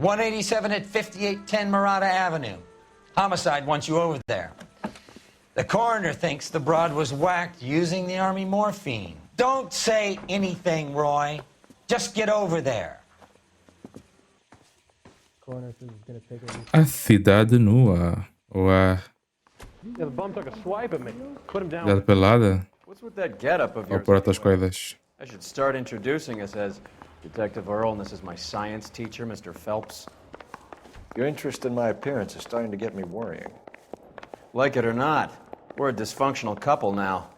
187 at 5810 Murata Avenue. Homicide wants you over there. The coroner thinks the broad was whacked using the army morphine. Don't say anything, Roy. Just get over there. A cidade nua. Ou a Yeah, the bum took a swipe at me. Put him down. cidade pelada. What's with that getup of Ou yours? por outras coisas. I should start introducing us as Detective Earl, and this is my science teacher, Mr. Phelps. Your interest in my appearance is starting to get me worrying. Like it or not, we're a dysfunctional couple now.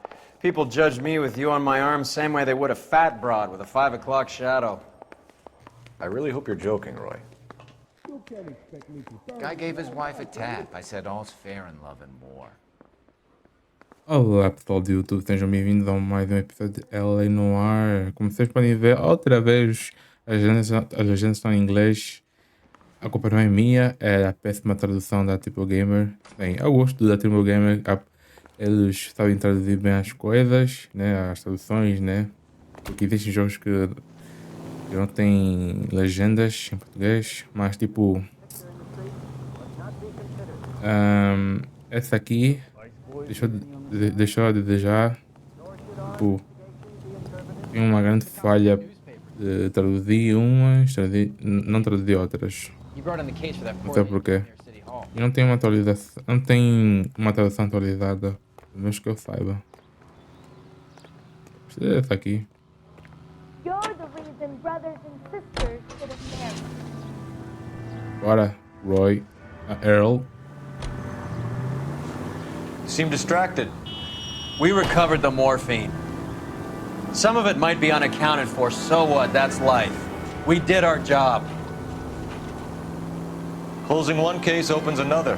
People judge me with you on my arm same way they would a fat broad with a 5 o'clock shadow. I really hope you're joking, Roy. Guy gave his wife a tap. I said all's fair in love and war. Olá pessoal do YouTube, sejam bem-vindos a mais um episódio de LA Noire. Como vocês podem ver, outra vez as legendas estão em inglês. A culpa não é minha, é a péssima tradução da Tipo Gamer. Bem, eu gosto da Tipo Gamer, eles sabem traduzir bem as coisas, né, as traduções, né, porque existem jogos que não têm legendas em português, mas tipo essa aqui deixou a desejar, tipo, tem uma grande falha de traduzir umas, não traduzir outras, não sei porquê, e não tem uma atualização, não tem uma tradução atualizada, pelo menos que eu saiba. Precisa dessa aqui. You're the reason brothers and sisters should have married. Bora, Roy, Earl. You seem distracted. We recovered the morphine. Some of it might be unaccounted for, so what? That's life. We did our job. Closing one case opens another.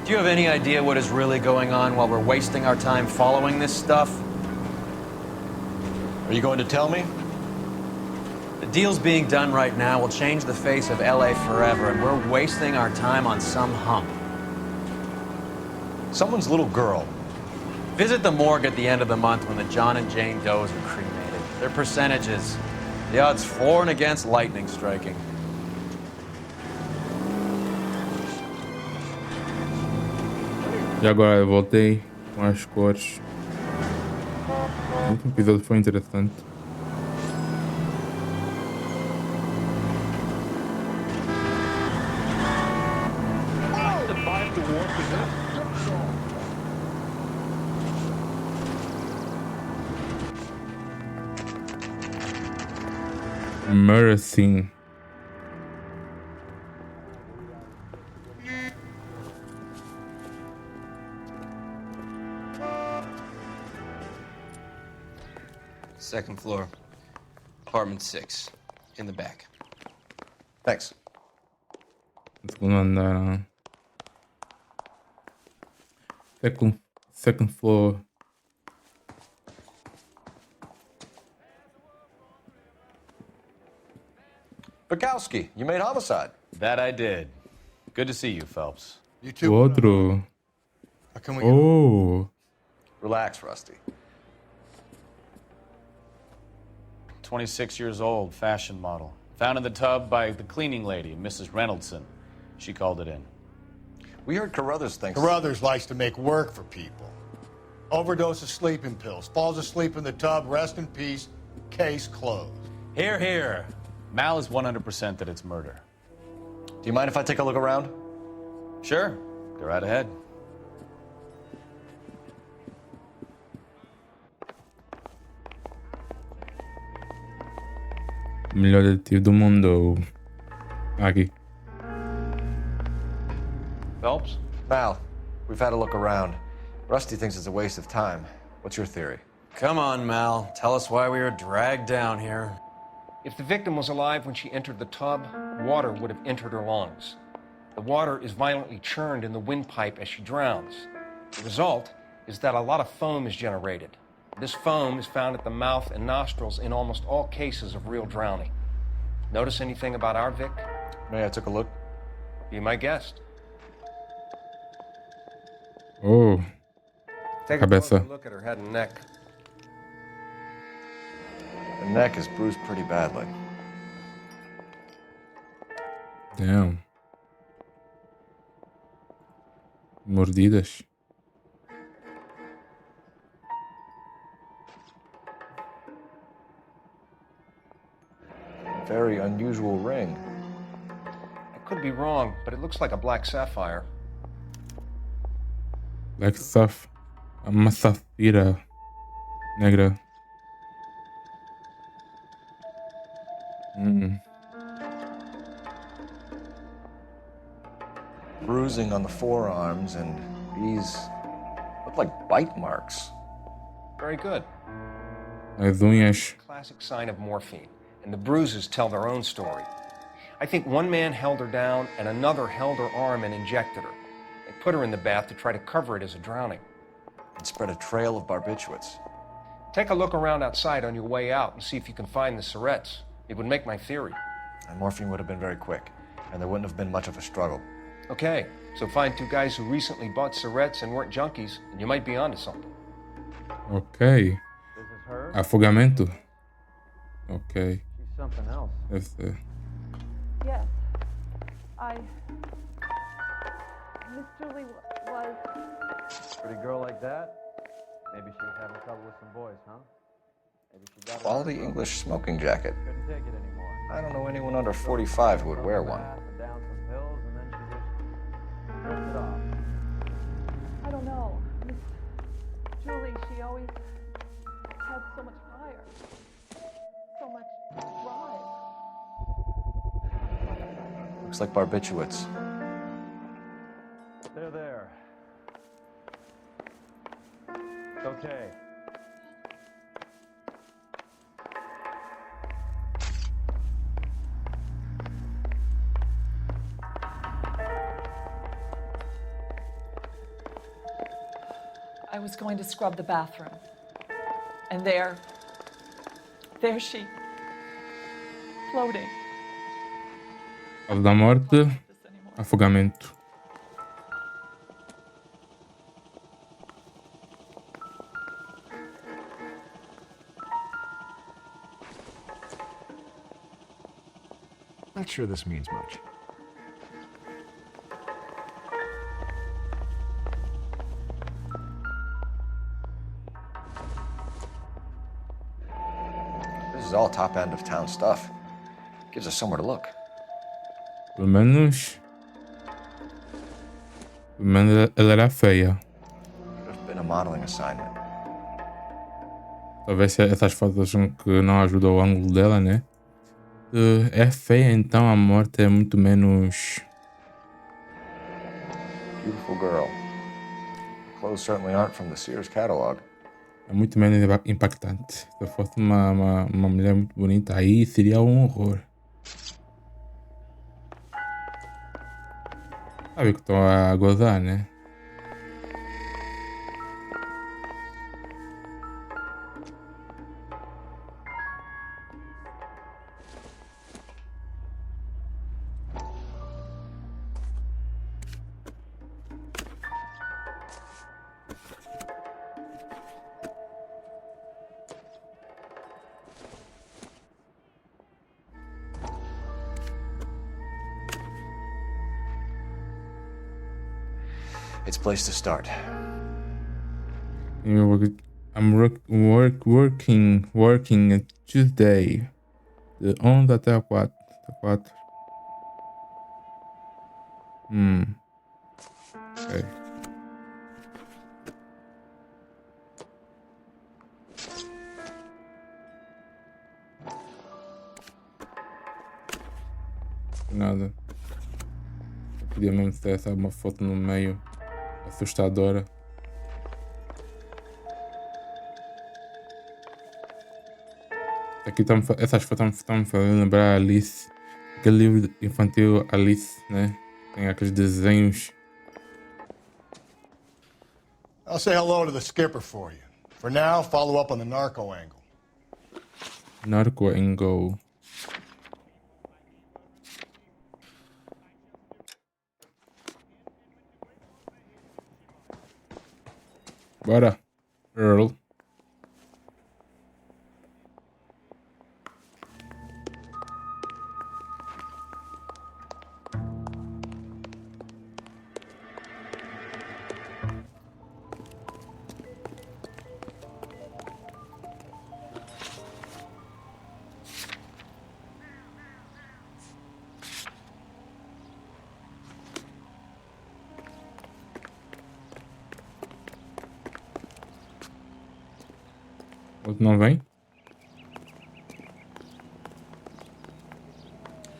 Do you have any idea what is really going on while we're wasting our time following this stuff? Are you going to tell me? The deals being done right now will change the face of LA forever, and we're wasting our time on some hump. Someone's little girl. Visit the morgue at the end of the month when the John and Jane Does are cremated. Their percentages. The odds for and against lightning striking. E agora eu voltei com as cores. O último episódio foi interessante. Mercy. Second floor, apartment 6, in the back. Thanks. Segundo andar. Second floor. Bukowski, you made Homicide. That I did. Good to see you, Phelps. You O too. outro. How can we Oh. Relax, Rusty. 26 years old, fashion model. Found in the tub by the cleaning lady, Mrs. Reynoldson. She called it in. We heard Carruthers thinks... Carruthers likes to make work for people. Overdose of sleeping pills. Falls asleep in the tub. Rest in peace. Case closed. Here, here. Mal is 100% that it's murder. Do you mind if I take a look around? Sure, go right ahead. Melhor detetive do mundo. Aqui. Phelps? Mal, we've had a look around. Rusty thinks it's a waste of time. What's your theory? Come on, Mal. Tell us why we were dragged down here. If the victim was alive when she entered the tub, water would have entered her lungs. The water is violently churned in the windpipe as she drowns. The result is that a lot of foam is generated. This foam is found at the mouth and nostrils in almost all cases of real drowning. Notice anything about our Vic? May I took a look? Be my guest. Oh. Take a Cabeça. closer look at her head and neck. The neck is bruised pretty badly. Damn. Mordidas. Very unusual ring. I could be wrong, but it looks like a black sapphire. Black Saf. Uma safira negra. Bruising on the forearms, and these look like bite marks. Very good. As unhas. Classic sign of morphine, and the bruises tell their own story. I think one man held her down and another held her arm and injected her. They put her in the bath to try to cover it as a drowning. And spread a trail of barbiturates. Take a look around outside on your way out and see if you can find the Surrettes. It would make my theory. And morphine would have been very quick, and there wouldn't have been much of a struggle. Okay, so find two guys who recently bought Surrettes and weren't junkies, and you might be onto something. Ok. Afogamento. Ok. She's something else. Deve ser. Yes. Mr. Lee was... Pretty girl like that? Maybe she was having trouble with some boys, huh? Maybe she got Quality English smoking jacket. couldn't take it anymore. I don't know anyone under 45 who would wear one. And down some pills, and then she just drifted off. I don't know. Miss Julie, she always had so much fire. So much drive. Looks like barbiturates. There. It's okay. I was going to scrub the bathroom. And there she, floating. Causa da morte. Afogamento. Not sure this means much. This is all top end of town stuff. Gives us somewhere to look. Pelo menos ela era feia. Could have been a modeling assignment. Talvez essas fotos que não ajudam o ângulo dela, né? É feia, então a morte é muito menos. Beautiful girl. Clothes certainly aren't from the Sears catalog. É muito menos impactante. Se eu fosse uma mulher muito bonita, aí seria um horror. Sabe que estou a gozar, né? It's a place to start. I'm working at Tuesday. De 11 até a 4. Ok. Nada. Eu podia mesmo ter essa uma foto no meio assustadora. Aqui essas fotos estão me fazendo lembrar a Alice. Aquele livro infantil Alice, né? Tem aqueles desenhos. I'll say hello to the skipper for you. For now, follow up on the narco angle. Narco angle. Bora, Earl. Outro não vem?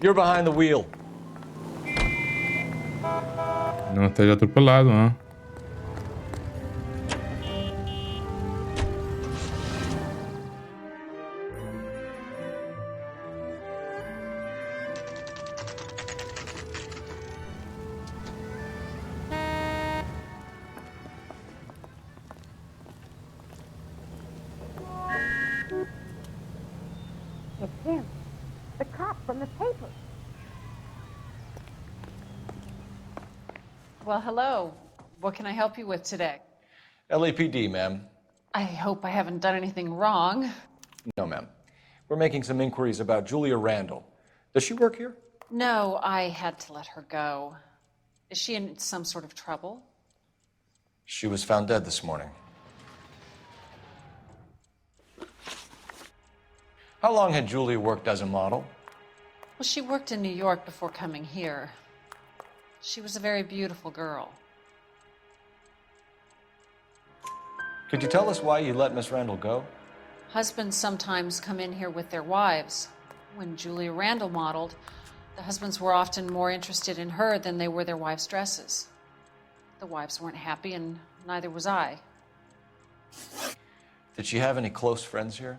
You're behind the wheel. Não esteja atropelado, não? It's him. The cop from the paper. Well, hello. What can I help you with today? LAPD, ma'am. I hope I haven't done anything wrong. No, ma'am. We're making some inquiries about Julia Randall. Does she work here? No, I had to let her go. Is she in some sort of trouble? She was found dead this morning. How long had Julia worked as a model? Well, she worked in New York before coming here. She was a very beautiful girl. Could you tell us why you let Miss Randall go? Husbands sometimes come in here with their wives. When Julia Randall modeled, the husbands were often more interested in her than they were their wives' dresses. The wives weren't happy, and neither was I. Did she have any close friends here?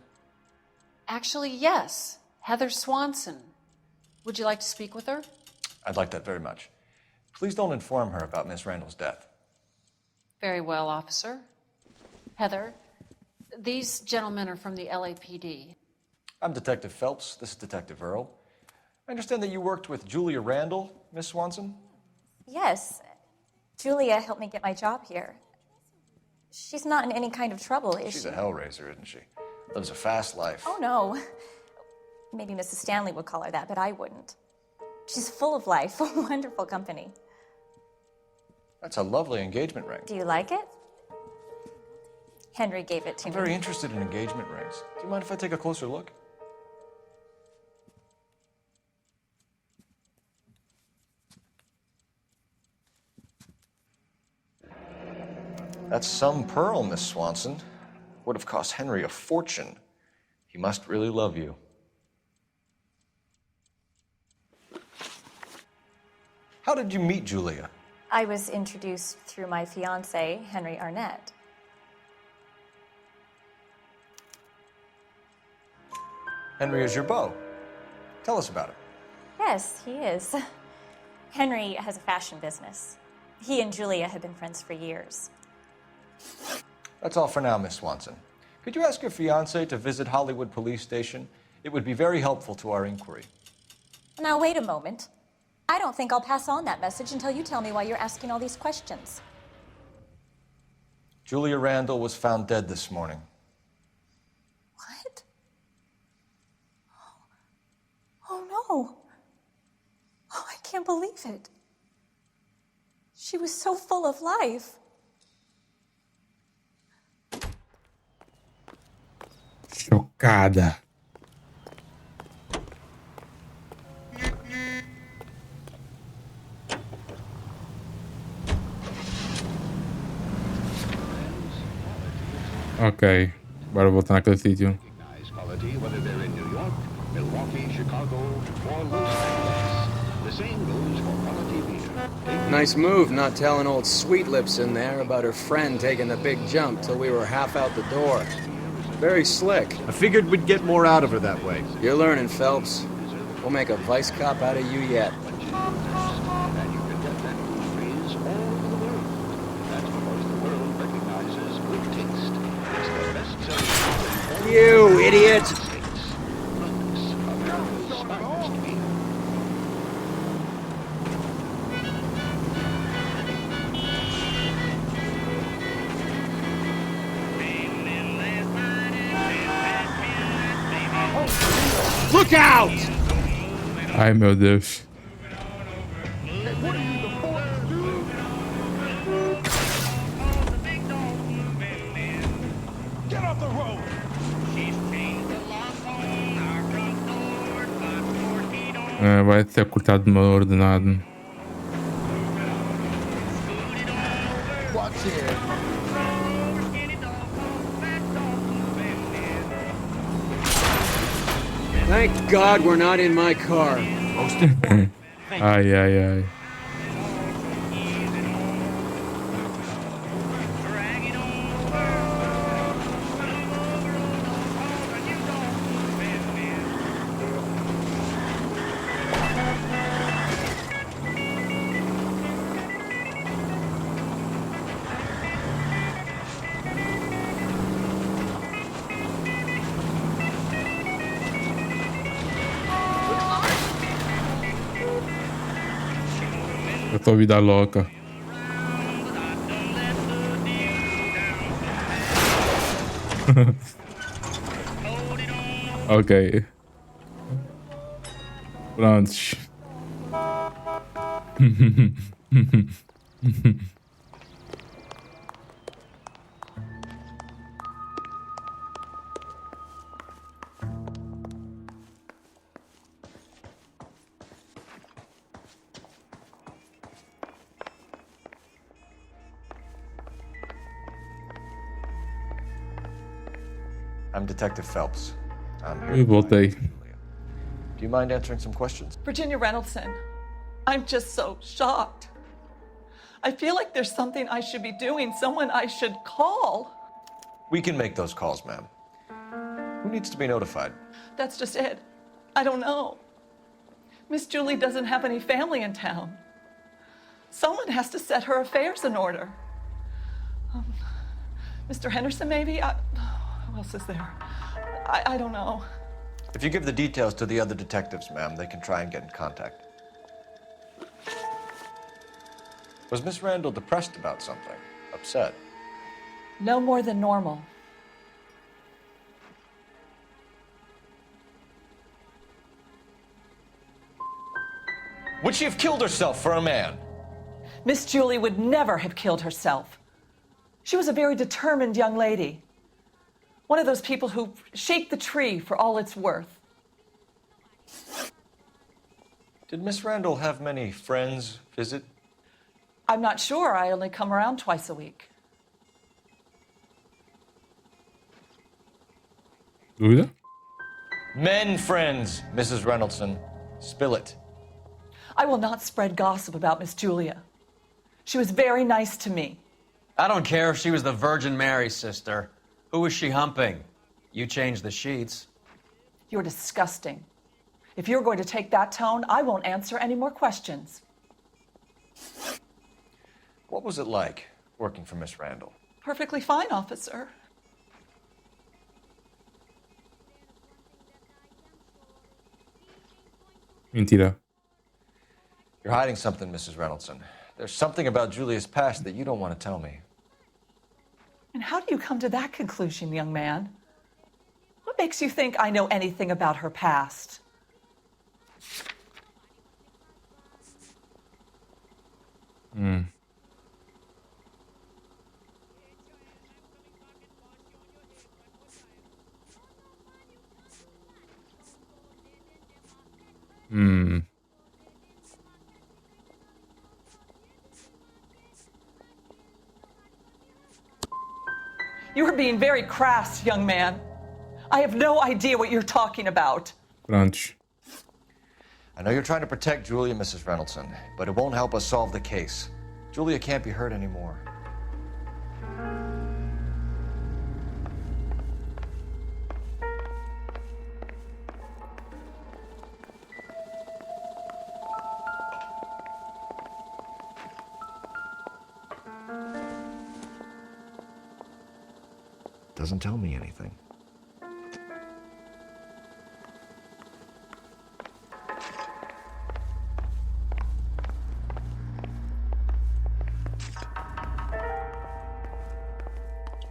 Actually, yes. Heather Swanson. Would you like to speak with her? I'd like that very much. Please don't inform her about Miss Randall's death. Very well, officer. Heather, these gentlemen are from the LAPD. I'm Detective Phelps. This is Detective Earl. I understand that you worked with Julia Randall, Miss Swanson? Yes. Julia helped me get my job here. She's not in any kind of trouble, is she? She's a hellraiser, isn't she? Lives a fast life. Oh, no. Maybe Mrs. Stanley would call her that, but I wouldn't. She's full of life, a wonderful company. That's a lovely engagement ring. Do you like it? Henry gave it to I'm me. very interested in engagement rings. Do you mind if I take a closer look? That's some pearl, Miss Swanson. Would have cost Henry a fortune. He must really love you. How did you meet Julia? I was introduced through my fiancé, Henry Arnett. Henry is your beau. Tell us about it. Yes, he is. Henry has a fashion business. He and Julia have been friends for years. That's all for now, Miss Swanson. Could you ask your fiancé to visit Hollywood Police Station? It would be very helpful to our inquiry. Now, wait a moment. I don't think I'll pass on that message until you tell me why you're asking all these questions. Julia Randall was found dead this morning. What? Oh, no. Oh, I can't believe it. She was so full of life. Chocada. Ok, bora voltar naquele sítio. Quality, whether they're in New York, Milwaukee, Chicago, or Los Angeles. The same goes for quality beer. Nice move not telling old Sweet Lips in there about her friend taking the big jump till we were half out the door. Very slick. I figured we'd get more out of her that way. You're learning, Phelps. We'll make a vice cop out of you yet. And you can get that phrase all over the world. That's because the world recognizes good taste. It's the best-selling You idiot! Look out! Ai meu Deus. Get off the road! Vai ser cortado de uma ordenado. Watch here. Thank God we're not in my car. Ai, ai, ai. Eu tô vida louca. Ok. Prontos. I'm Detective Phelps. I'm here. Eu voltei. Do you mind answering some questions? Virginia Reynoldson, I'm just so shocked. I feel like there's something I should be doing, someone I should call. We can make those calls, ma'am. Who needs to be notified? That's just it. I don't know. Miss Julie doesn't have any family in town. Someone has to set her affairs in order. Mr. Henderson, maybe? Who else is there? I don't know. If you give the details to the other detectives, ma'am, they can try and get in contact. Was Miss Randall depressed about something? Upset? No more than normal. Would she have killed herself for a man? Miss Julie would never have killed herself. She was a very determined young lady. One of those people who shake the tree for all it's worth. Did Miss Randall have many friends visit? I'm not sure. I only come around twice a week. Dúvida? Men friends, Mrs. Reynoldson. Spill it. I will not spread gossip about Miss Julia. She was very nice to me. I don't care if she was the Virgin Mary's sister. Who was she humping? You changed the sheets. You're disgusting. If you're going to take that tone, I won't answer any more questions. What was it like working for Miss Randall? Perfectly fine, officer. Mentira. You're hiding something, Mrs. Reynoldson. There's something about Julia's past that you don't want to tell me. And how do you come to that conclusion, young man? What makes you think I know anything about her past? You are being very crass, young man. I have no idea what you're talking about. Prontos. I know you're trying to protect Julia, Mrs. Reynoldson, but it won't help us solve the case. Julia can't be hurt anymore. Doesn't tell me anything.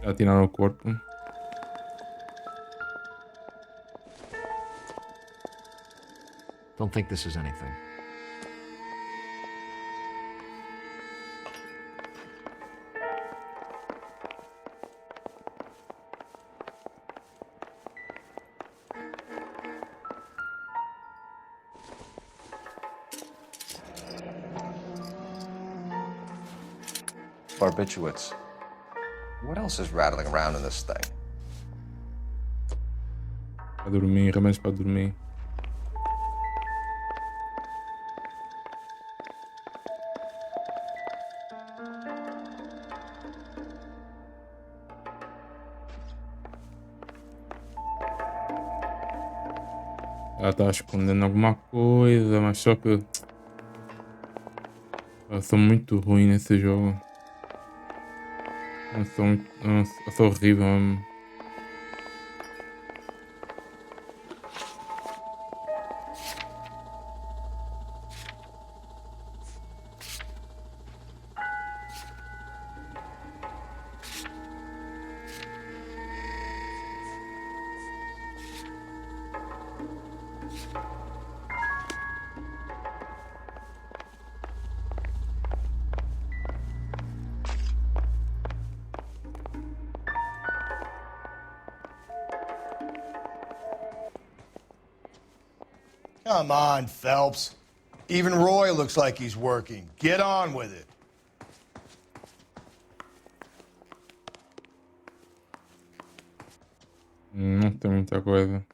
Já tiraram o corpo. Don't think this is anything. Barbiturates. What else is rattling around in this thing? Para dormir, remédios para dormir. Ela tá escondendo alguma coisa, mas só que eu sou muito ruim nesse jogo. Eu sou horrível mesmo. Come on, Phelps. Even Roy looks like he's working. Get on with it. Não tem muita coisa.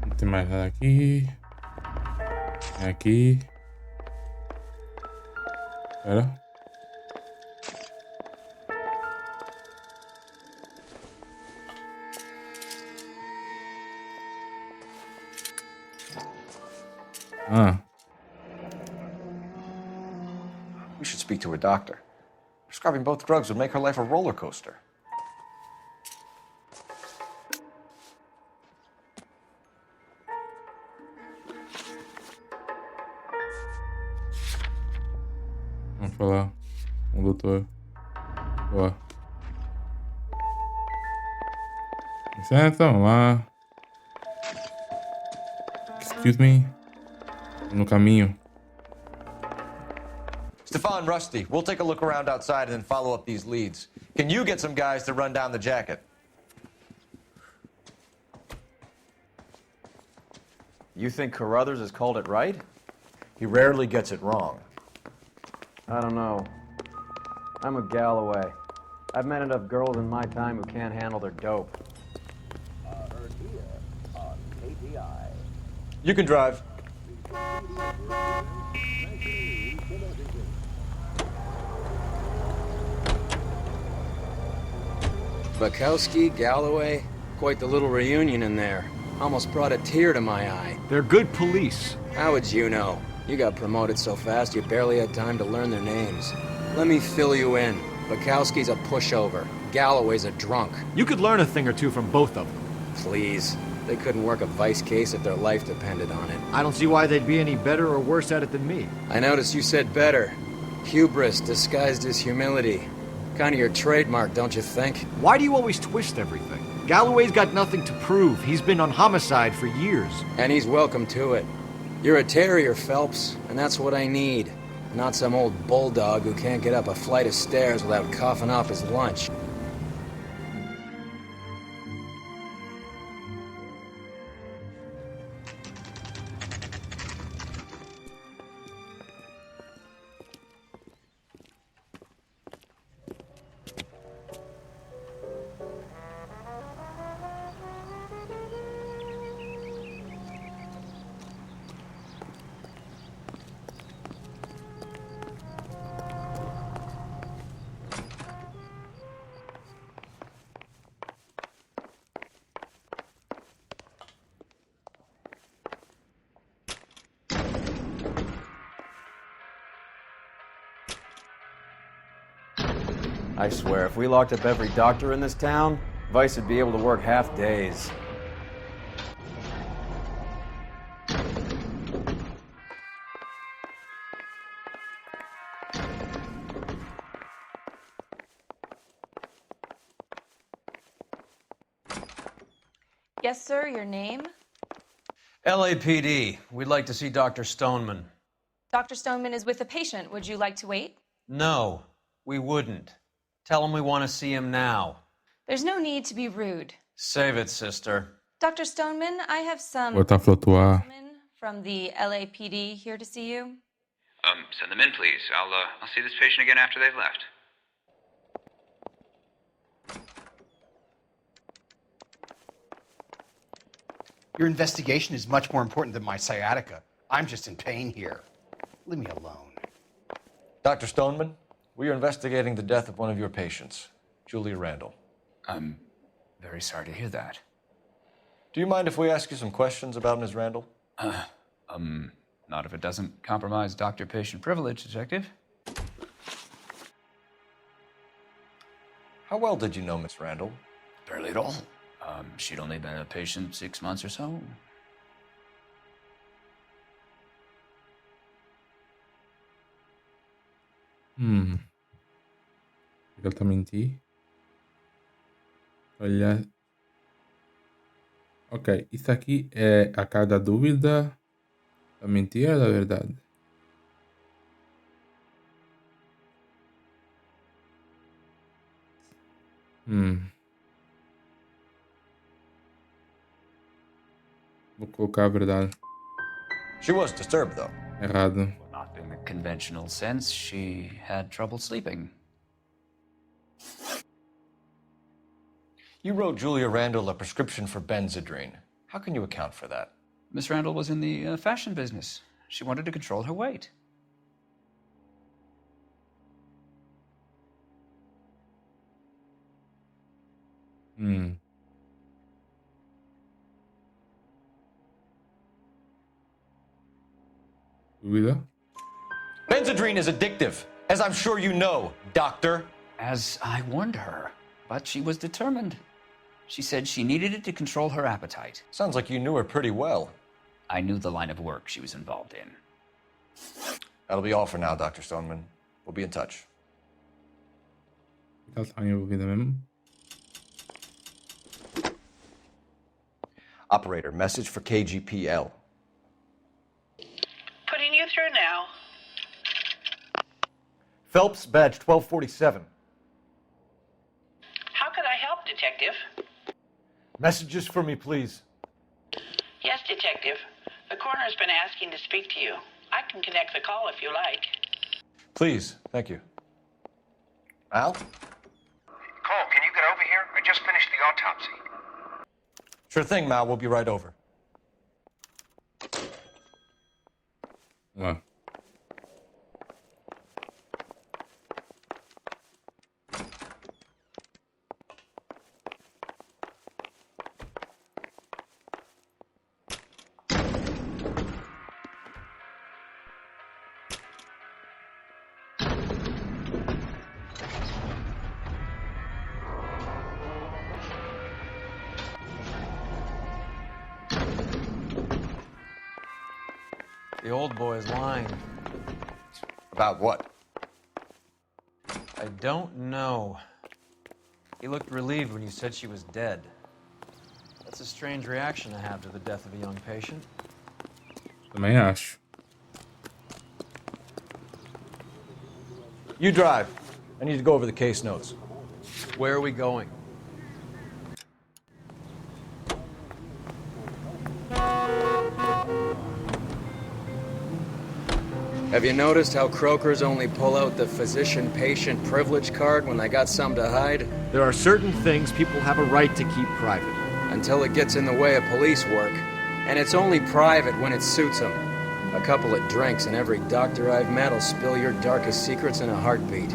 Não tem mais nada aqui. É aqui. Espera. Ah. We should speak to a doctor. Prescribing both drugs would make her life a roller coaster. Vamos falar com o doutor. Boa. Licença, vamos lá. Excuse me. No caminho. Stefan, Rusty, we'll take a look around outside and then follow up these leads. Can you get some guys to run down the jacket? You think Carruthers has called it right? He rarely gets it wrong. I don't know. I'm a Galloway. I've met enough girls in my time who can't handle their dope. Heard here on KPI. You can drive. Bukowski, Galloway, quite the little reunion in there. Almost brought a tear to my eye. They're good police. How would you know? You got promoted so fast you barely had time to learn their names. Let me fill you in. Bukowski's a pushover. Galloway's a drunk. You could learn a thing or two from both of them. Please. They couldn't work a vice case if their life depended on it. I don't see why they'd be any better or worse at it than me. I noticed you said better. Hubris disguised as humility. Kind of your trademark, don't you think? Why do you always twist everything? Galloway's got nothing to prove. He's been on homicide for years. And he's welcome to it. You're a terrier, Phelps, and that's what I need. Not some old bulldog who can't get up a flight of stairs without coughing off his lunch. I swear, if we locked up every doctor in this town, Vice would be able to work half days. Yes, sir, your name? LAPD. We'd like to see Dr. Stoneman. Dr. Stoneman is with a patient. Would you like to wait? No, we wouldn't. Tell him we want to see him now. There's no need to be rude. Save it, sister. Dr. Stoneman, I have some Botar a flutuar. gentlemen from the LAPD here to see you. Send them in, please. I'll see this patient again after they've left. Your investigation is much more important than my sciatica. I'm just in pain here. Leave me alone. Dr. Stoneman, we are investigating the death of one of your patients, Julia Randall. I'm very sorry to hear that. Do you mind if we ask you some questions about Ms. Randall? Not if it doesn't compromise doctor-patient privilege, Detective. How well did you know Miss Randall? Barely at all. She'd only been a patient 6 months or so. Ele tá mentir. Olha. Ok, isso aqui é a cara da dúvida, da mentira ou da verdade? Vou colocar a verdade. She was disturbed, though. Errado. Not in the conventional sense. She had trouble sleeping. You wrote Julia Randall a prescription for Benzedrine. How can you account for that? Miss Randall was in the fashion business. She wanted to control her weight. Dúvida? Benzedrine is addictive, as I'm sure you know, doctor. As I warned her, but she was determined. She said she needed it to control her appetite. Sounds like you knew her pretty well. I knew the line of work she was involved in. That'll be all for now, Dr. Stoneman. We'll be in touch. Ela tá envolvida mesmo? Operator, message for KGPL. Putting you through now. Phelps, badge 1247. How could I help, Detective? Messages for me, please. Yes, Detective. The coroner's been asking to speak to you. I can connect the call if you like. Please, thank you. Al? Cole, can you get over here? I just finished the autopsy. Sure thing, Mal. We'll be right over. Lá. The old boy's lying. About what? I don't know. He looked relieved when you said she was dead. That's a strange reaction to have to the death of a young patient. Também acho. You drive. I need to go over the case notes. Where are we going? Have you noticed how croakers only pull out the physician-patient privilege card when they got something to hide? There are certain things people have a right to keep private. Until it gets in the way of police work. And it's only private when it suits them. A couple of drinks and every doctor I've met will spill your darkest secrets in a heartbeat.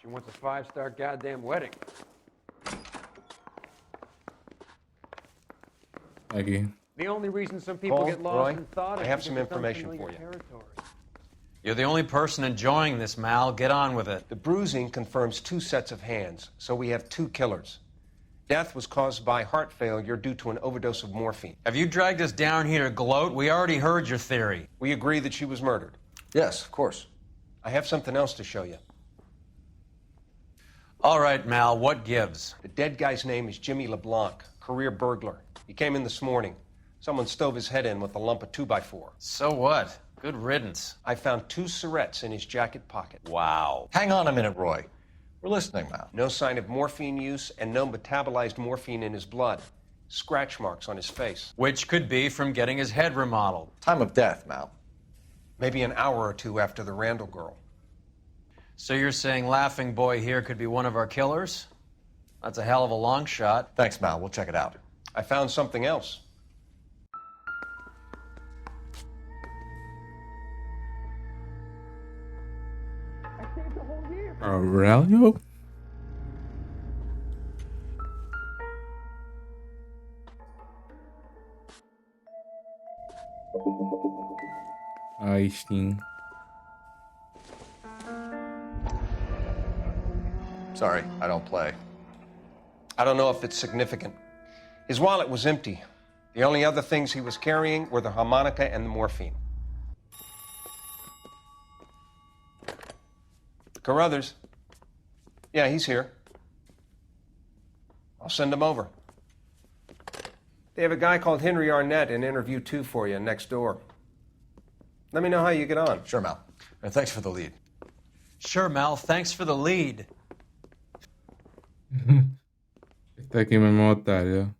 She wants a 5-star goddamn wedding. Aqui. The only reason some people Paul, get lost Roy, in thought I is have because some it's information unfamiliar for you. territory. You're the only person enjoying this, Mal. Get on with it. The bruising confirms 2 sets of hands, so we have 2 killers. Death was caused by heart failure due to an overdose of morphine. Have you dragged us down here to gloat? We already heard your theory. We agree that she was murdered. Yes, of course. I have something else to show you. All right, Mal, what gives? The dead guy's name is Jimmy LeBlanc, career burglar. He came in this morning. Someone stove his head in with a lump of 2x4. So what? Good riddance. I found 2 Syrettes in his jacket pocket. Wow. Hang on a minute, Roy. We're listening now. No sign of morphine use and no metabolized morphine in his blood. Scratch marks on his face. Which could be from getting his head remodeled. Time of death, Mal. Maybe an hour or two after the Randall girl. So you're saying Laughing Boy here could be one of our killers? That's a hell of a long shot. Thanks, Mal. We'll check it out. I found something else. Aurelio? Aí sim. Sorry, I don't play. I don't know if it's significant. His wallet was empty. The only other things he was carrying were the harmonica and the morphine. Carruthers. Yeah, he's here. I'll send him over. They have a guy called Henry Arnett in interview 2 for you next door. Let me know how you get on. Sure, Mal. And thanks for the lead. Sure, Mal. Thanks for the lead. Tá aqui mesmo, otário.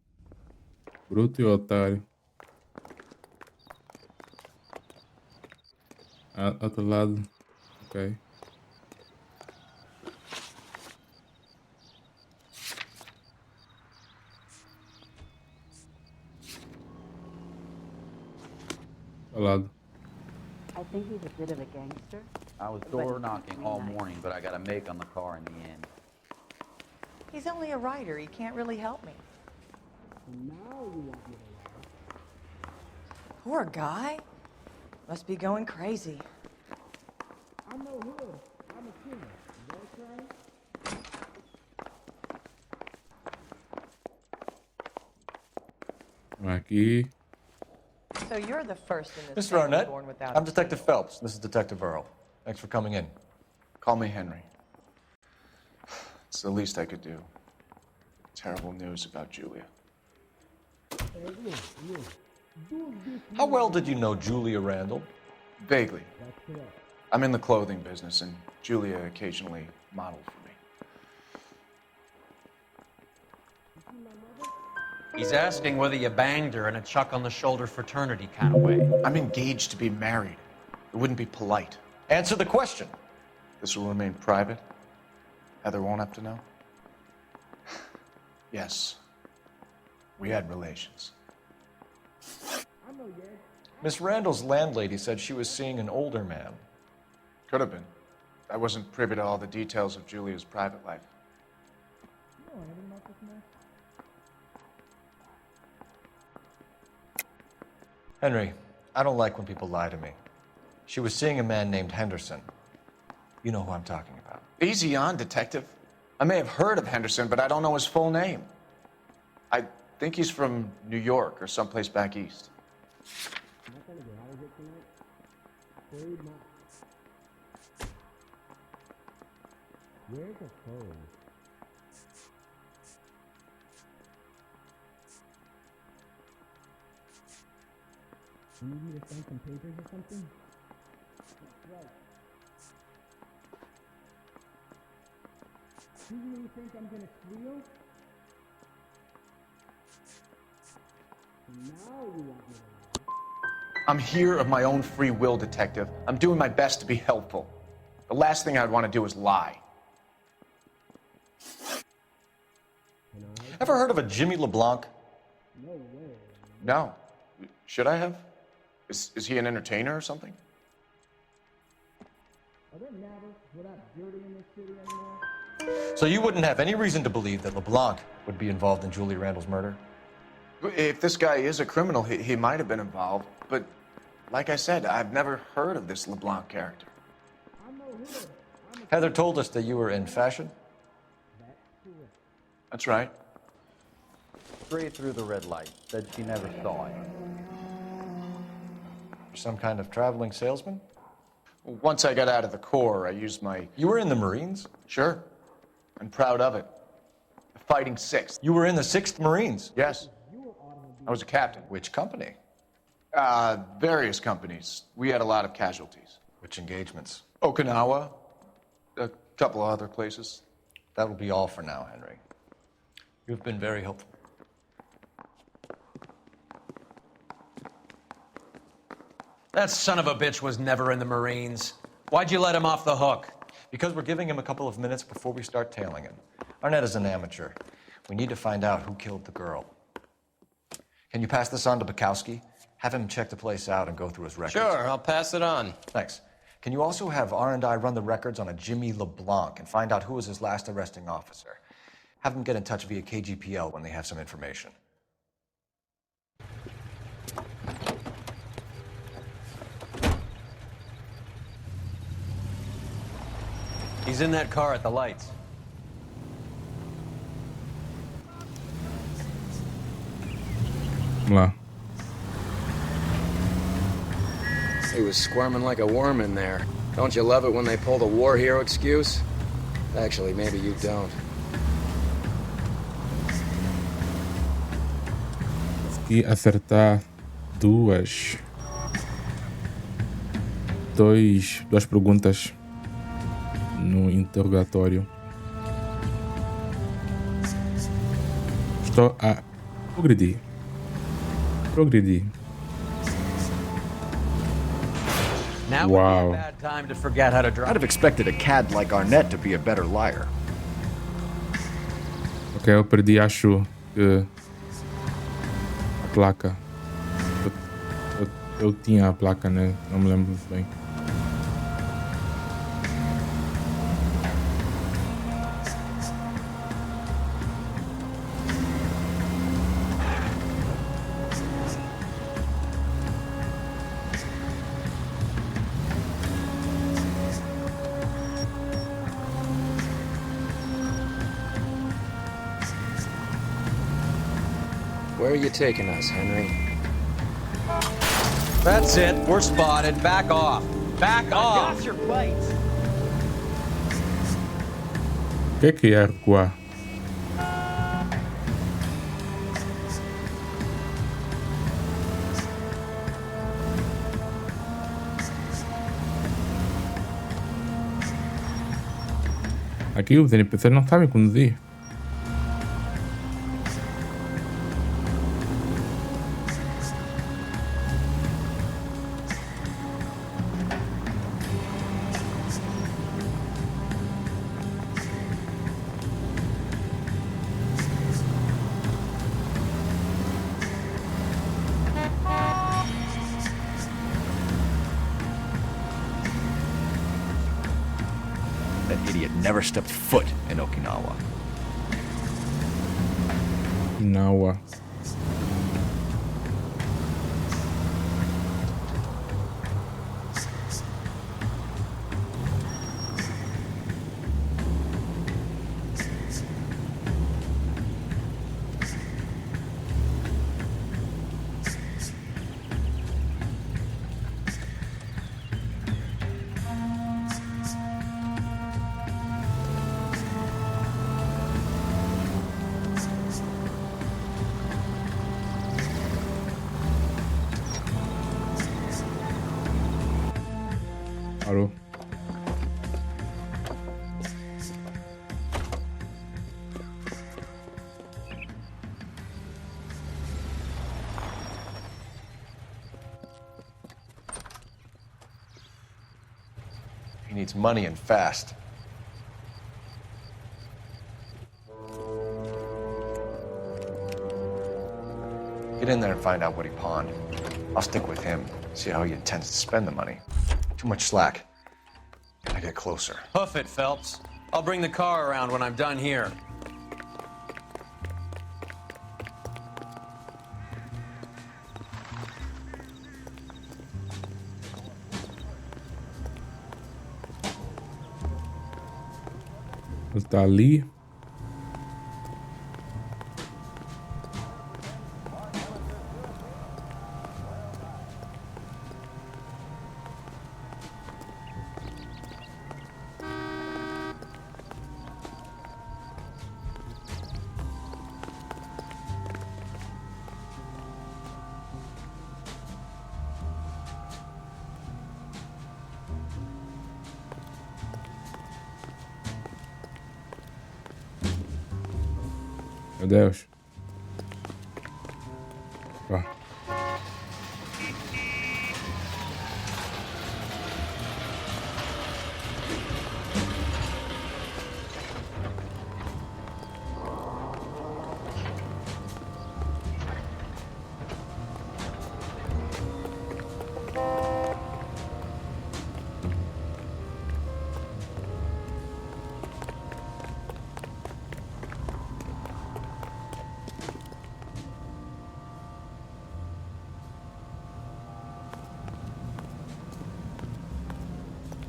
Bruto e otário. Outro lado. Ok. Ao lado. I think he's a bit of a gangster. I was door knocking all morning, but I got a make on the car in the end. He's only a writer. He can't really help me. Poor guy. Must be going crazy. I'm no hood. I'm a killer. Is that okay? Aqui. So you're the first in this Mr. family Arnett, born without I'm a Detective Phelps. This is Detective Earl. Thanks for coming in. Call me Henry. It's the least I could do. Terrible news about Julia. How well did you know Julia Randall? Vaguely. I'm in the clothing business, and Julia occasionally modeled for me. He's asking whether you banged her in a chuck-on-the-shoulder fraternity kind of way. I'm engaged to be married. It wouldn't be polite. Answer the question. This will remain private? Heather won't have to know? Yes. We had relations. Miss Randall's landlady said she was seeing an older man. Could have been. I wasn't privy to all the details of Julia's private life. Henry, I don't like when people lie to me. She was seeing a man named Henderson. You know who I'm talking about. Easy on, Detective. I may have heard of Henderson, but I don't know his full name. I think he's from New York or someplace back east. Where's the phone? You need me to sign some papers or something? That's right. Do you really think I'm gonna squeal? Now you want me to lie. I'm here of my own free will, Detective. I'm doing my best to be helpful. The last thing I'd want to do is lie. Ever heard of a Jimmy LeBlanc? No way. No. Should I have? Is he an entertainer or something? Are there matters without dirty in this city anymore? So you wouldn't have any reason to believe that LeBlanc would be involved in Julie Randall's murder? If this guy is a criminal, he might have been involved. But like I said, I've never heard of this LeBlanc character. I'm no hood. Heather told us that you were in fashion. That's right. straight through the red light. Said she never saw it. Some kind of traveling salesman? Once I got out of the Corps, I used my... You were in the Marines? Sure. I'm proud of it. The Fighting Sixth. You were in the 6th Marines? Yes. I was a captain. Which company? Various companies. We had a lot of casualties. Which engagements? Okinawa. A couple of other places. That will be all for now, Henry. You've been very helpful. That son of a bitch was never in the Marines. Why'd you let him off the hook? Because we're giving him a couple of minutes before we start tailing him. Arnett is an amateur. We need to find out who killed the girl. Can you pass this on to Bukowski? Have him check the place out and go through his records. Sure, I'll pass it on. Thanks. Can you also have R&I run the records on a Jimmy LeBlanc and find out who was his last arresting officer? Have them get in touch via KGPL when they have some information. He's in that car at the lights. Vamos lá. He was squirming like a worm in there. Don't you love it when they pull the war hero excuse? Actually, maybe you don't. Consegui acertar duas perguntas no interrogatório. Estou a progredir. Now Wow. would be a bad time to forget how to drive. I'd have expected a cad like Arnett to be a better liar. Ok, eu perdi, acho que a placa. Eu tinha a placa, né? Não me lembro muito bem. Where are you taking us, Henry? That's it. We're spotted. Back off. Back off. your plates. O que é recuar? Aqui os NPCs não sabem conduzir. That idiot never stepped foot in Okinawa. Okinawa. Parou. He needs money and fast. Get in there and find out what he pawned. I'll stick with him, see how he intends to spend the money. Too much slack. Gotta get closer. Hoof it, Phelps. I'll bring the car around when I'm done here. Ele tá ali. Meu Deus. Vá.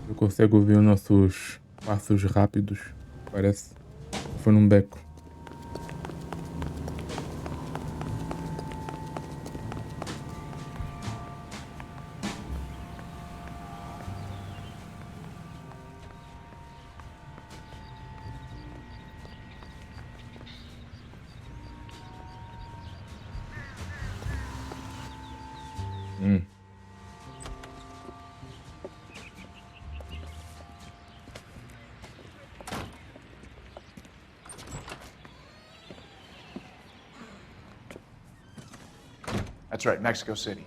Eu consigo ouvir os nossos passos rápidos. Parece. Foi num beco. That's right, Mexico City.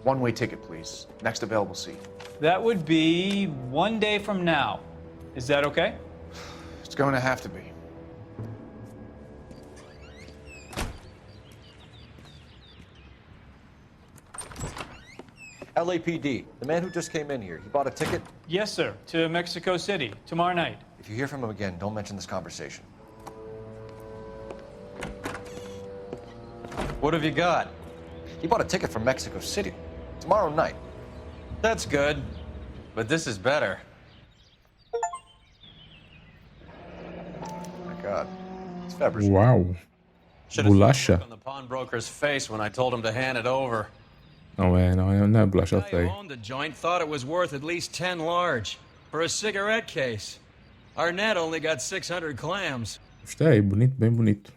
One-way ticket, please. Next available seat. That would be 1 day from now. Is that okay? It's going to have to be. LAPD, the man who just came in here, he bought a ticket? Yes, sir. To Mexico City, tomorrow night. If you hear from him again, don't mention this conversation. What have you got? He bought a ticket from Mexico City. Tomorrow night. That's good. But this is better. My God. It's Fabergé. Uau. Bolacha? On the pawnbroker's face when I told him to hand it over. Não é bolacha, eu Guy sei. who owned the joint thought it was worth at least 10 large for a cigarette case. Arnett only got 600 clams. Gostei, bonito, bem bonito.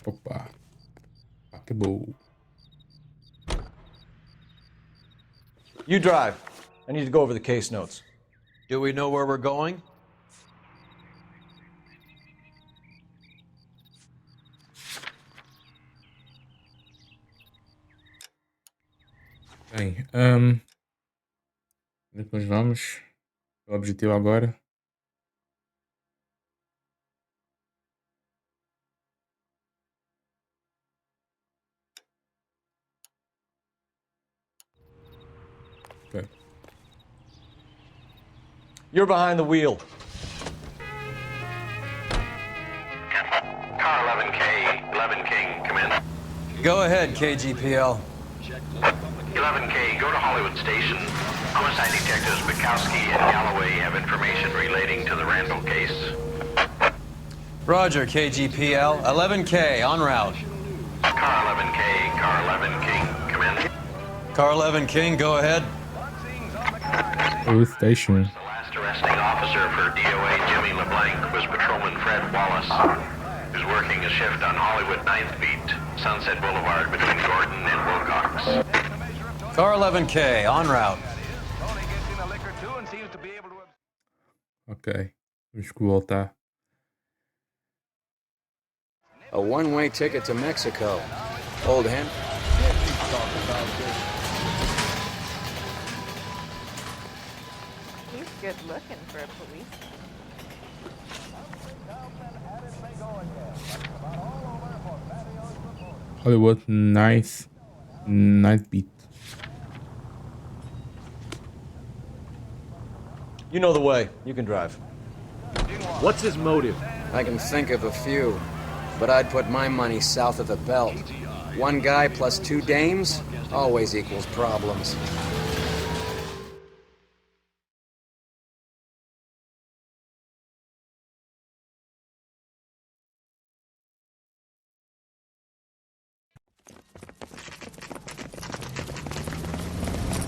Opa. Acabou. You drive. I need to go over the case notes. Do we know where we're going? Bem, depois vamos. O objetivo agora. Okay. You're behind the wheel. Car 11K, 11 King, come in. Go ahead, KGPL. 11K, go to Hollywood Station. Homicide detectives Bukowski and Galloway have information relating to the Randall case. Roger, KGPL. 11K, en route. Car 11K, car 11 King, come in. Car 11 King, go ahead. Police station. The last arresting officer for DOA Jimmy LeBlanc was Patrolman Fred Wallace, who's working a shift on Hollywood 9th Beat, Sunset Boulevard between Gordon and Wilcox. Car 11K, en route. Ok. Vamos voltar. A one-way ticket to Mexico. Old hand. He's good looking for a policeman. Hollywood, nice. Night beat. You know the way. You can drive. What's his motive? I can think of a few, but I'd put my money south of the belt. One guy plus 2 dames always equals problems.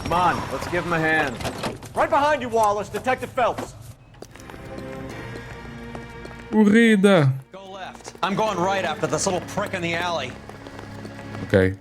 Come on, let's give him a hand. Right behind you, Wallace. Detective Phelps. Corrida. Go left. I'm going right after this little prick in the alley. Ok.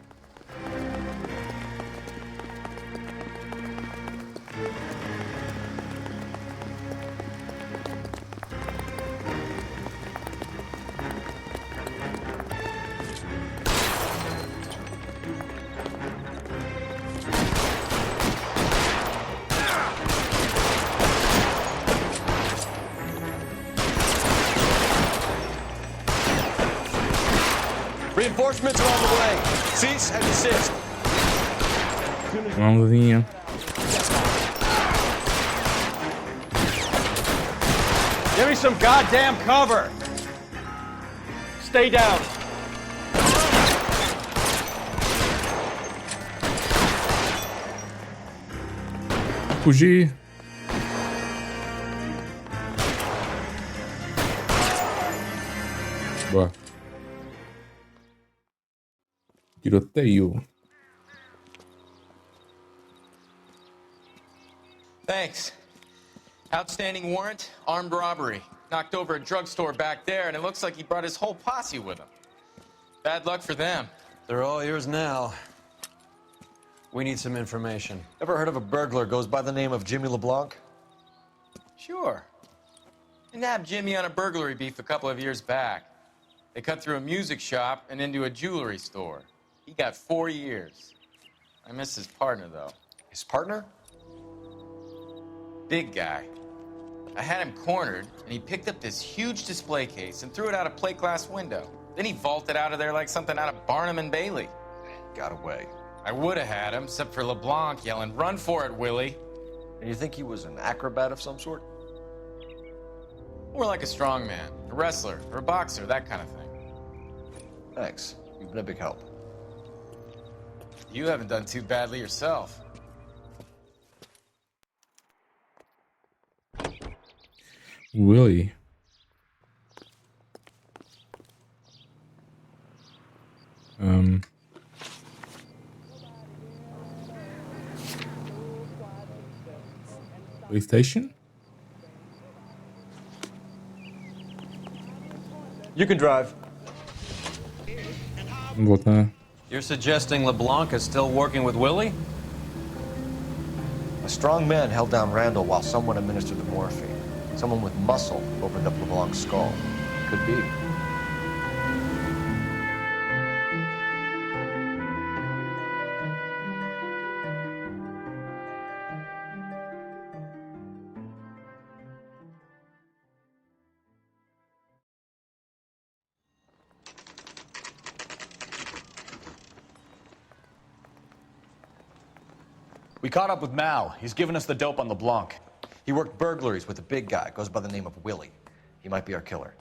Reinforcements are on the way. Cease and desist. Uma mãozinha. Give me some goddamn cover. Stay down. Fugir. Boa. Tiroteio. Thanks. Outstanding warrant, armed robbery. Knocked over a drugstore back there, and it looks like he brought his whole posse with him. Bad luck for them. They're all yours now. We need some information. Ever heard of a burglar goes by the name of Jimmy LeBlanc? Sure. I nabbed Jimmy on a burglary beef a couple of years back. They cut through a music shop and into a jewelry store. He got 4 years. I miss his partner, though. His partner? Big guy. I had him cornered, and he picked up this huge display case and threw it out a plate glass window. Then he vaulted out of there like something out of Barnum and Bailey. Got away. I would have had him, except for LeBlanc yelling, "Run for it, Willie!" And you think he was an acrobat of some sort? More like a strongman, a wrestler, or a boxer, that kind of thing. Thanks. You've been a big help. You haven't done too badly yourself. Willie. PlayStation? You can drive. Voltar. You're suggesting LeBlanc is still working with Willie? A strong man held down Randall while someone administered the morphine. Someone with muscle opened up LeBlanc's skull. Could be. We caught up with Mao. He's given us the dope on LeBlanc. He worked burglaries with a big guy. Goes by the name of Willie. He might be our killer.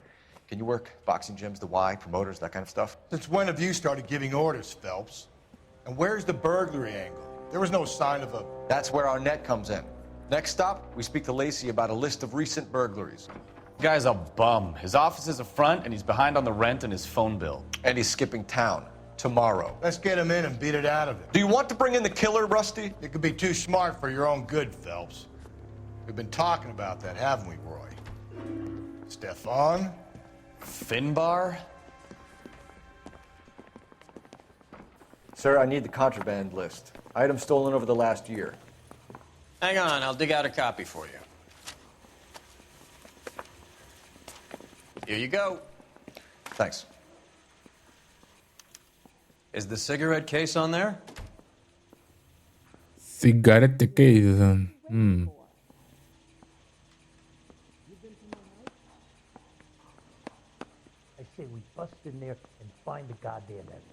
Can you work boxing gyms, the Y, promoters, that kind of stuff? Since when have you started giving orders, Phelps? And where's the burglary angle? There was no sign of a... That's where our net comes in. Next stop, we speak to Lacey about a list of recent burglaries. Guy's a bum. His office is a front, and he's behind on the rent and his phone bill. And he's skipping town. Tomorrow. Let's get him in and beat it out of him. Do you want to bring in the killer, Rusty? It could be too smart for your own good, Phelps. We've been talking about that, haven't we, Roy? Stefan? Finbar? Sir, I need the contraband list. Items stolen over the last year. Hang on, I'll dig out a copy for you. Here you go. Thanks. Is the cigarette case on there? Cigarette case. I say we bust in there and find the goddamn evidence.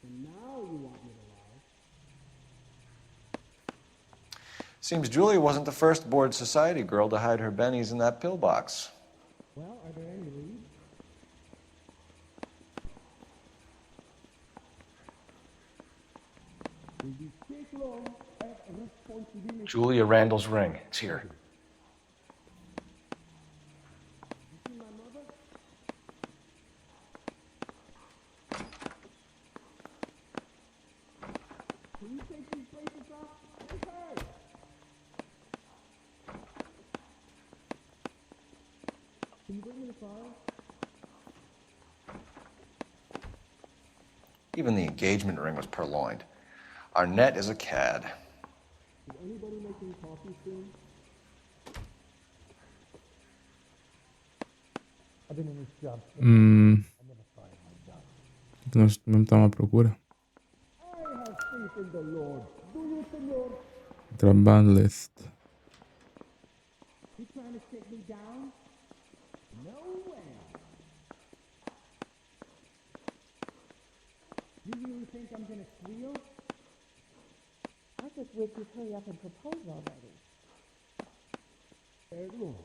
And now you want me to lie? Seems Julia wasn't the first bored society girl to hide her bennies in that pillbox. Well, are there any leads? Julia Randall's ring. It's here. Even the engagement ring was purloined. Arnett is a cad. Is anybody making coffee soon? I've been in this job. Que nós mesmo estamos à procura. I have faith in the Lord. Do you, Senor? Trabalho list. You trying to take me down? No way. You really think I'm gonna squeal? I just wish you'd hurry up and propose already. Hey, look.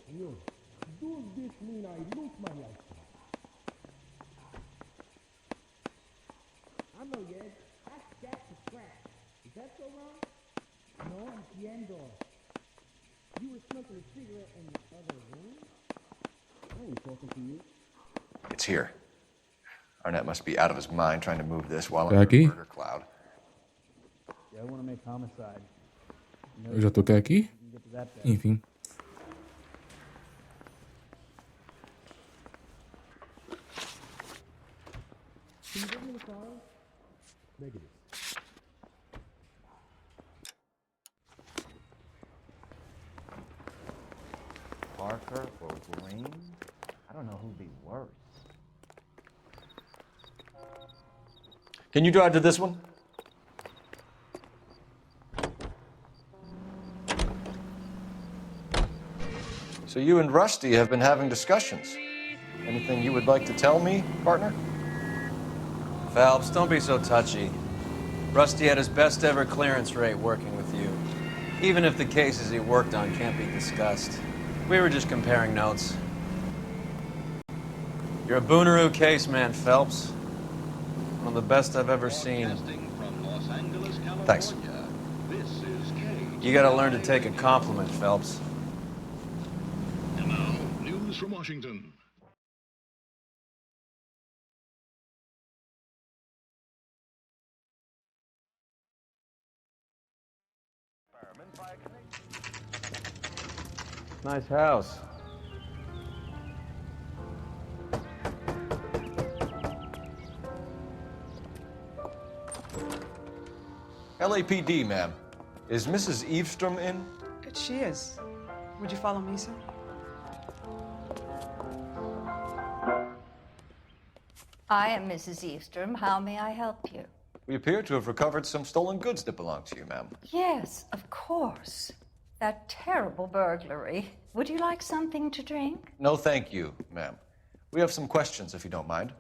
Does this mean I lose my life? I know, yes. That's Jack to scratch. Is that so wrong? No, entiendo. You were smoking a cigarette in the other room? I ain't talking to you. It's here. Arnett must be out of his mind trying to move this while I'm Aqui? in a murder cloud. Yeah, I want to make homicide. Eu já toquei aqui? Enfim. Can you give me the car? Negative. Parker or Green? I don't know who'd be worse. Can you drive to this one? So you and Rusty have been having discussions. Anything you would like to tell me, partner? Phelps, don't be so touchy. Rusty had his best ever clearance rate working with you. Even if the cases he worked on can't be discussed. We were just comparing notes. You're a Booneroo case man, Phelps. One of the best I've ever seen. Thanks. You gotta learn to take a compliment, Phelps. And now, news from Washington. Nice house. LAPD, ma'am. Is Mrs. Eavestrom in? She is. Would you follow me, sir? I am Mrs. Eavestrom. How may I help you? We appear to have recovered some stolen goods that belong to you, ma'am. Yes, of course. That terrible burglary. Would you like something to drink? No, thank you, ma'am. We have some questions, if you don't mind.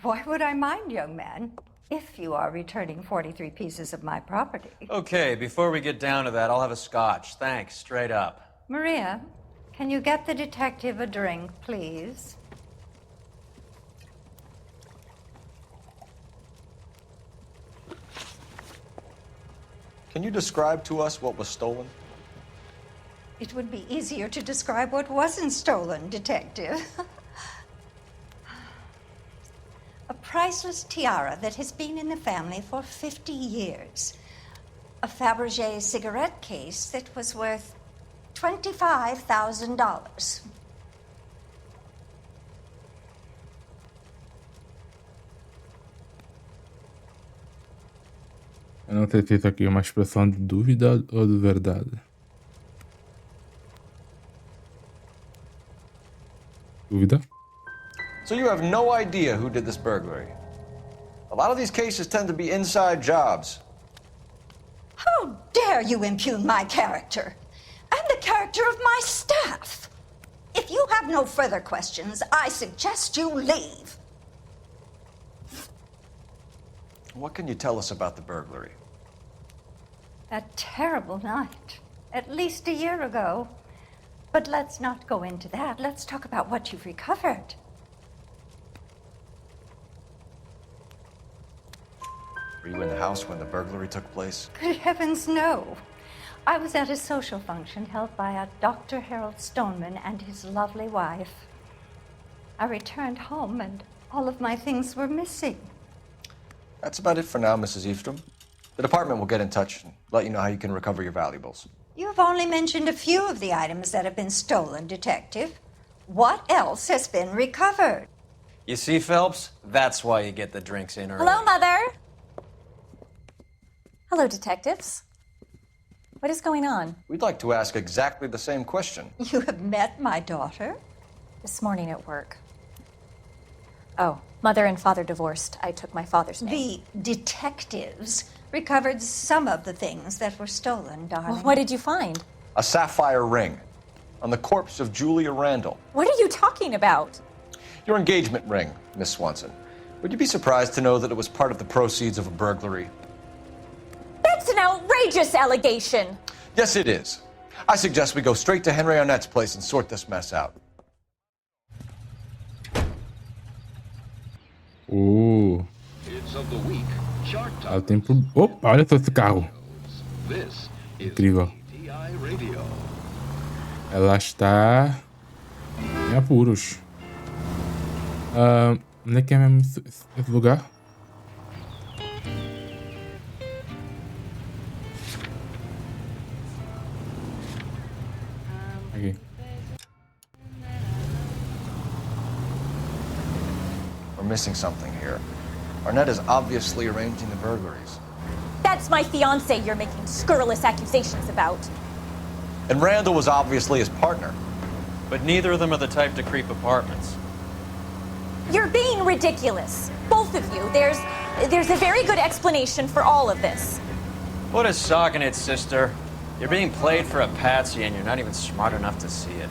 Why would I mind, young man? If you are returning 43 pieces of my property. Okay, before we get down to that, I'll have a scotch. Thanks, straight up. Maria, can you get the detective a drink, please? Can you describe to us what was stolen? It would be easier to describe what wasn't stolen, Detective. A priceless tiara that has been in the family for 50 years. A Fabergé cigarette case that was worth $25,000. Eu não sei se isso aqui é uma expressão de dúvida ou de verdade. Dúvida? So you have no idea who did this burglary? A lot of these cases tend to be inside jobs. How dare you impugn my character and the character of my staff? If you have no further questions, I suggest you leave. What can you tell us about the burglary? That terrible night, at least a year ago. But let's not go into that. Let's talk about what you've recovered. Were you in the house when the burglary took place? Good heavens, no. I was at a social function held by a Dr. Harold Stoneman and his lovely wife. I returned home and all of my things were missing. That's about it for now, Mrs. Eavestrom. The department will get in touch and let you know how you can recover your valuables. You have only mentioned a few of the items that have been stolen, Detective. What else has been recovered? You see, Phelps? That's why you get the drinks in early. Hello, Mother. Hello, detectives. What is going on? We'd like to ask exactly the same question. You have met my daughter? This morning at work. Oh, Mother and Father divorced. I took my father's name. The detectives recovered some of the things that were stolen, darling. Well, what did you find? A sapphire ring on the corpse of Julia Randall. What are you talking about? Your engagement ring, Miss Swanson. Would you be surprised to know that it was part of the proceeds of a burglary? That's an outrageous allegation. Yes, it is. I suggest we go straight to Henry Arnett's place and sort this mess out. It's of the week. Chart Ela tem pro... Opa, olha só esse carro. This is Incrível. TI Radio. Ela está em apuros. Onde é que é mesmo esse lugar? Aqui. We're missing something here. Arnett is obviously arranging the burglaries. That's my fiance you're making scurrilous accusations about. And Randall was obviously his partner. But neither of them are the type to creep apartments. You're being ridiculous. Both of you. There's a very good explanation for all of this. Put a sock in it, sister. You're being played for a patsy and you're not even smart enough to see it.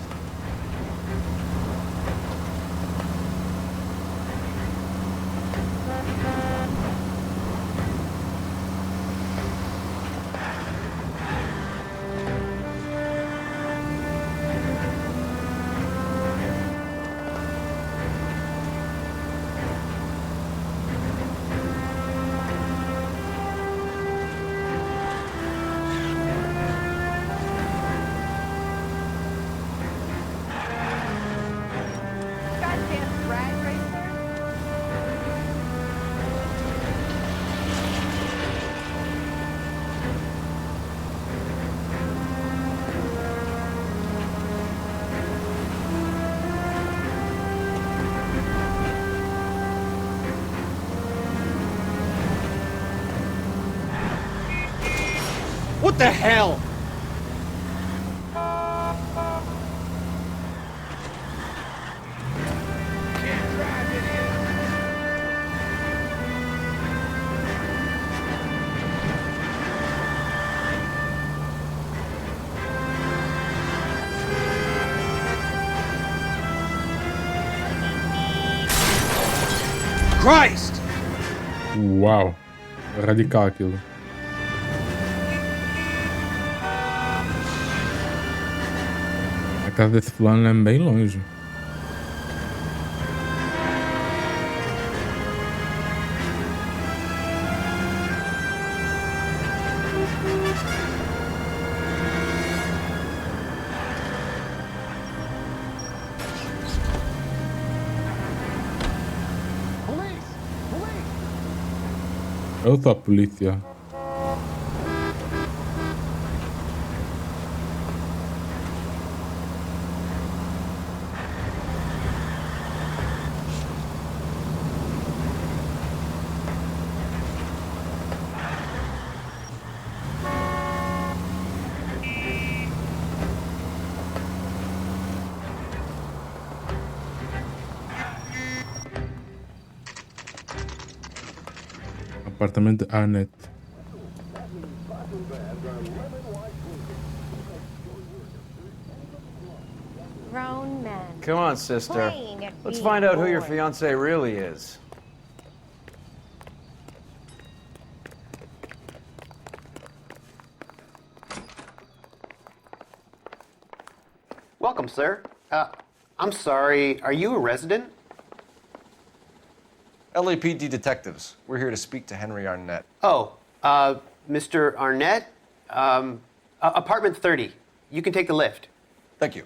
What the hell? Christ! Uau! Radical aquilo. A casa desse fulano é bem longe. Eu sou a polícia. Apartamento de Arnett. Grown men. Come on, sister. Playing at Let's being find out who your bored. fiance really is. Welcome, sir. I'm sorry, are you a resident? LAPD detectives. We're here to speak to Henry Arnett. Oh, Mr. Arnett? Apartment 30. You can take the lift. Thank you.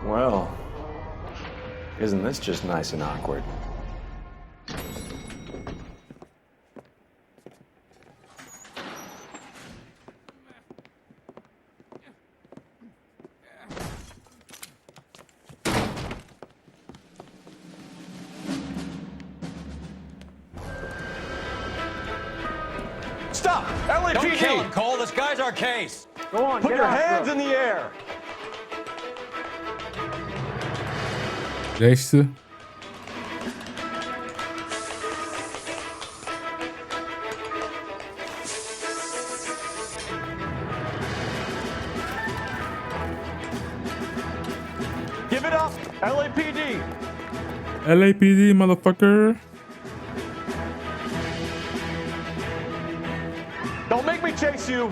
Well, isn't this just nice and awkward? Stop! LAPD! Don't kill him, Cole. This guy's our case. Go on, Put get your after hands him. in the air! Deixe-se. Give it up, LAPD! LAPD, motherfucker. Don't make me chase you!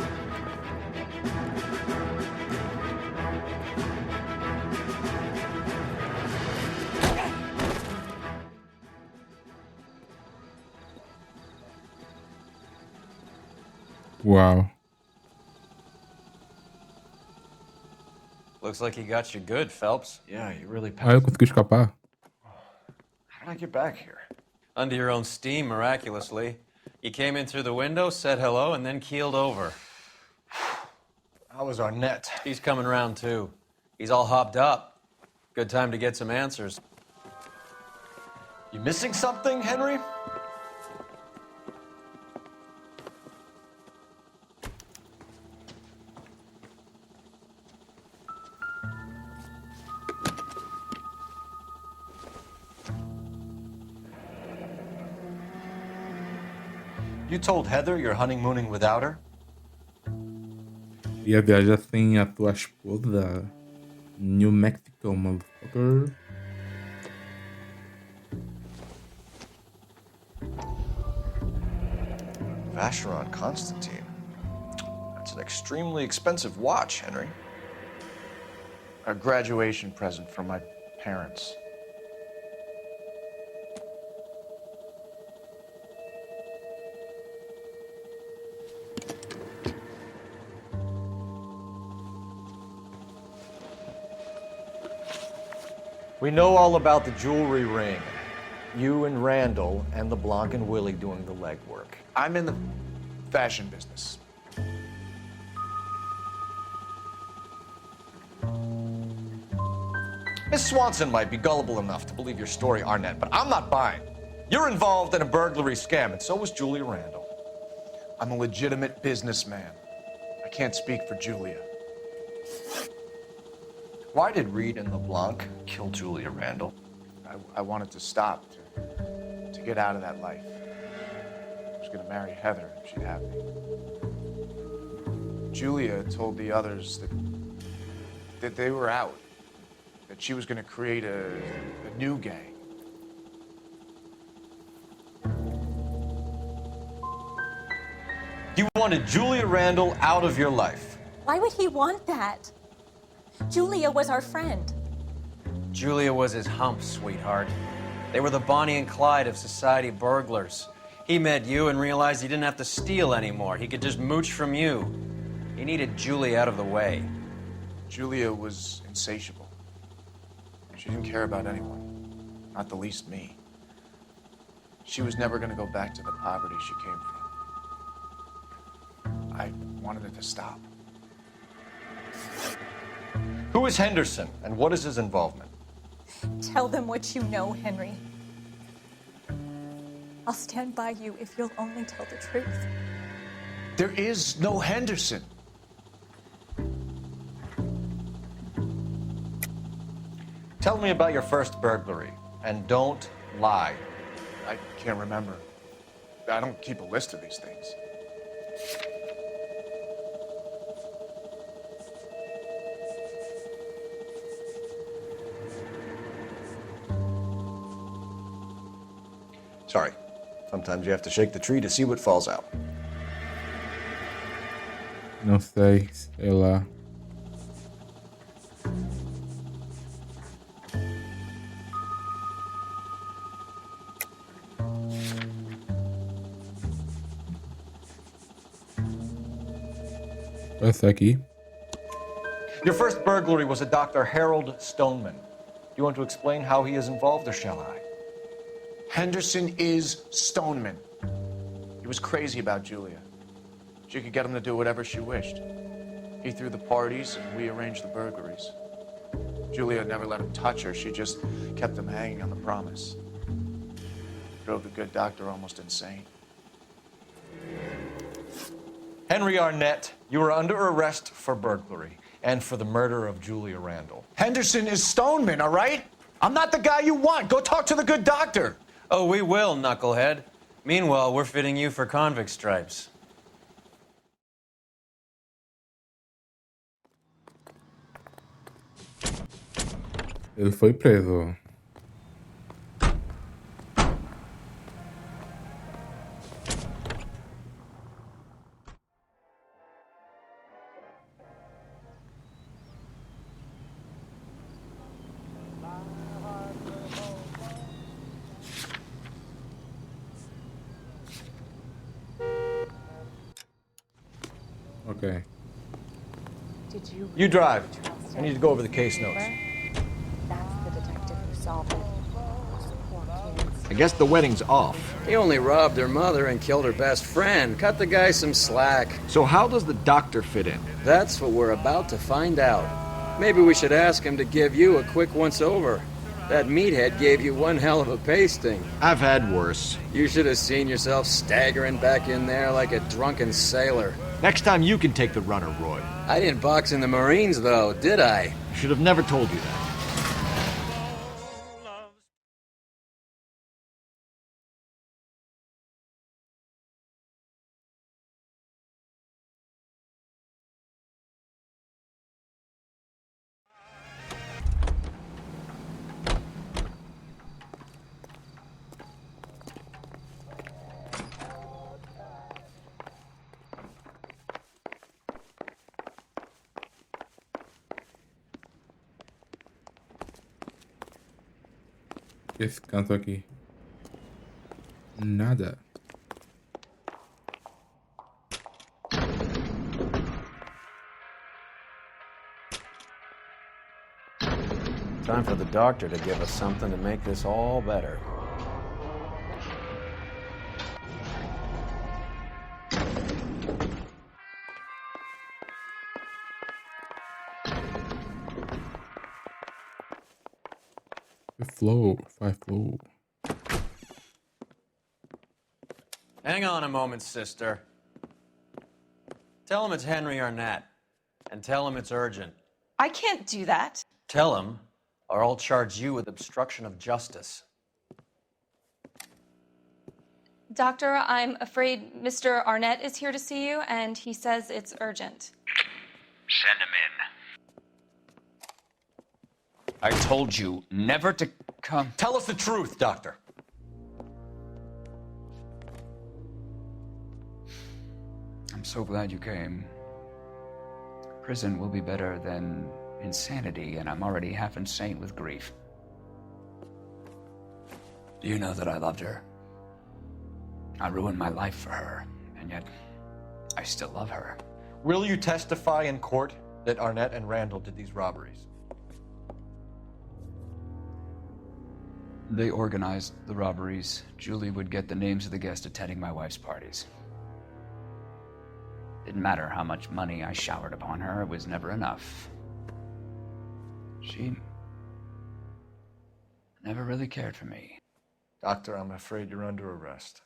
Uau. Looks like he got you good, Phelps. Yeah, you really Ah, eu consegui escapar. How did I get back here? Under your own steam, miraculously. You came in through the window, said hello, and then keeled over. How was Arnett? He's coming round, too. He's all hopped up. Good time to get some answers. You missing something, Henry? You told Heather you're honeymooning without her? Ia viajar sem a tua esposa. New Mexico, motherfucker. Vacheron Constantine. That's an extremely expensive watch, Henry. A graduation present from my parents. We know all about the jewelry ring. You and Randall and LeBlanc and Willie doing the legwork. I'm in the fashion business. Miss Swanson might be gullible enough to believe your story, Arnett, but I'm not buying. You're involved in a burglary scam, and so was Julia Randall. I'm a legitimate businessman. I can't speak for Julia. Why did Reed and LeBlanc kill Julia Randall? I wanted to stop, to get out of that life. I was going to marry Heather if she'd have me. Julia told the others that they were out, that she was going to create a new gang. You wanted Julia Randall out of your life. Why would he want that? Julia was our friend. Julia was his hump, sweetheart. They were the Bonnie and Clyde of society burglars. He met you and realized he didn't have to steal anymore. He could just mooch from you. He needed Julia out of the way. Julia was insatiable. She didn't care about anyone, not the least me. She was never going to go back to the poverty she came from. I wanted it to stop. Who is Henderson, and what is his involvement? Tell them what you know, Henry. I'll stand by you if you'll only tell the truth. There is no Henderson. Tell me about your first burglary, and don't lie. I can't remember. I don't keep a list of these things. Sorry. Sometimes you have to shake the tree to see what falls out. Não sei lá. Essa aqui. Your first burglary was a Dr. Harold Stoneman. Do you want to explain how he is involved, or shall I? Henderson is Stoneman. He was crazy about Julia. She could get him to do whatever she wished. He threw the parties, and we arranged the burglaries. Julia never let him touch her. She just kept him hanging on the promise. Drove the good doctor almost insane. Henry Arnett, you are under arrest for burglary and for the murder of Julia Randall. Henderson is Stoneman, all right? I'm not the guy you want. Go talk to the good doctor. Oh, we will, knucklehead. Meanwhile, we're fitting you for convict stripes. Ele foi preso. Okay. Did you? You drive. I need to go over the case notes. That's the detective who solved it. Those poor kids. I guess the wedding's off. He only robbed her mother and killed her best friend. Cut the guy some slack. So how does the doctor fit in? That's what we're about to find out. Maybe we should ask him to give you a quick once-over. That meathead gave you one hell of a pasting. I've had worse. You should have seen yourself staggering back in there like a drunken sailor. Next time you can take the runner, Roy. I didn't box in the Marines, though, did I? I should have never told you that. Esse canto aqui. Nada. Time for the doctor to give us something to make this all better. Flow, five flow. Hang on a moment, sister. Tell him it's Henry Arnett, and tell him it's urgent. I can't do that. Tell him, or I'll charge you with obstruction of justice. Doctor, I'm afraid Mr. Arnett is here to see you, and he says it's urgent. Send him in. I told you never to come. Tell us the truth, Doctor. I'm so glad you came. Prison will be better than insanity, and I'm already half insane with grief. Do you know that I loved her? I ruined my life for her, and yet I still love her. Will you testify in court that Arnett and Randall did these robberies? They organized the robberies. Julie would get the names of the guests attending my wife's parties. Didn't matter how much money I showered upon her, it was never enough. She never really cared for me. Doctor, I'm afraid you're under arrest.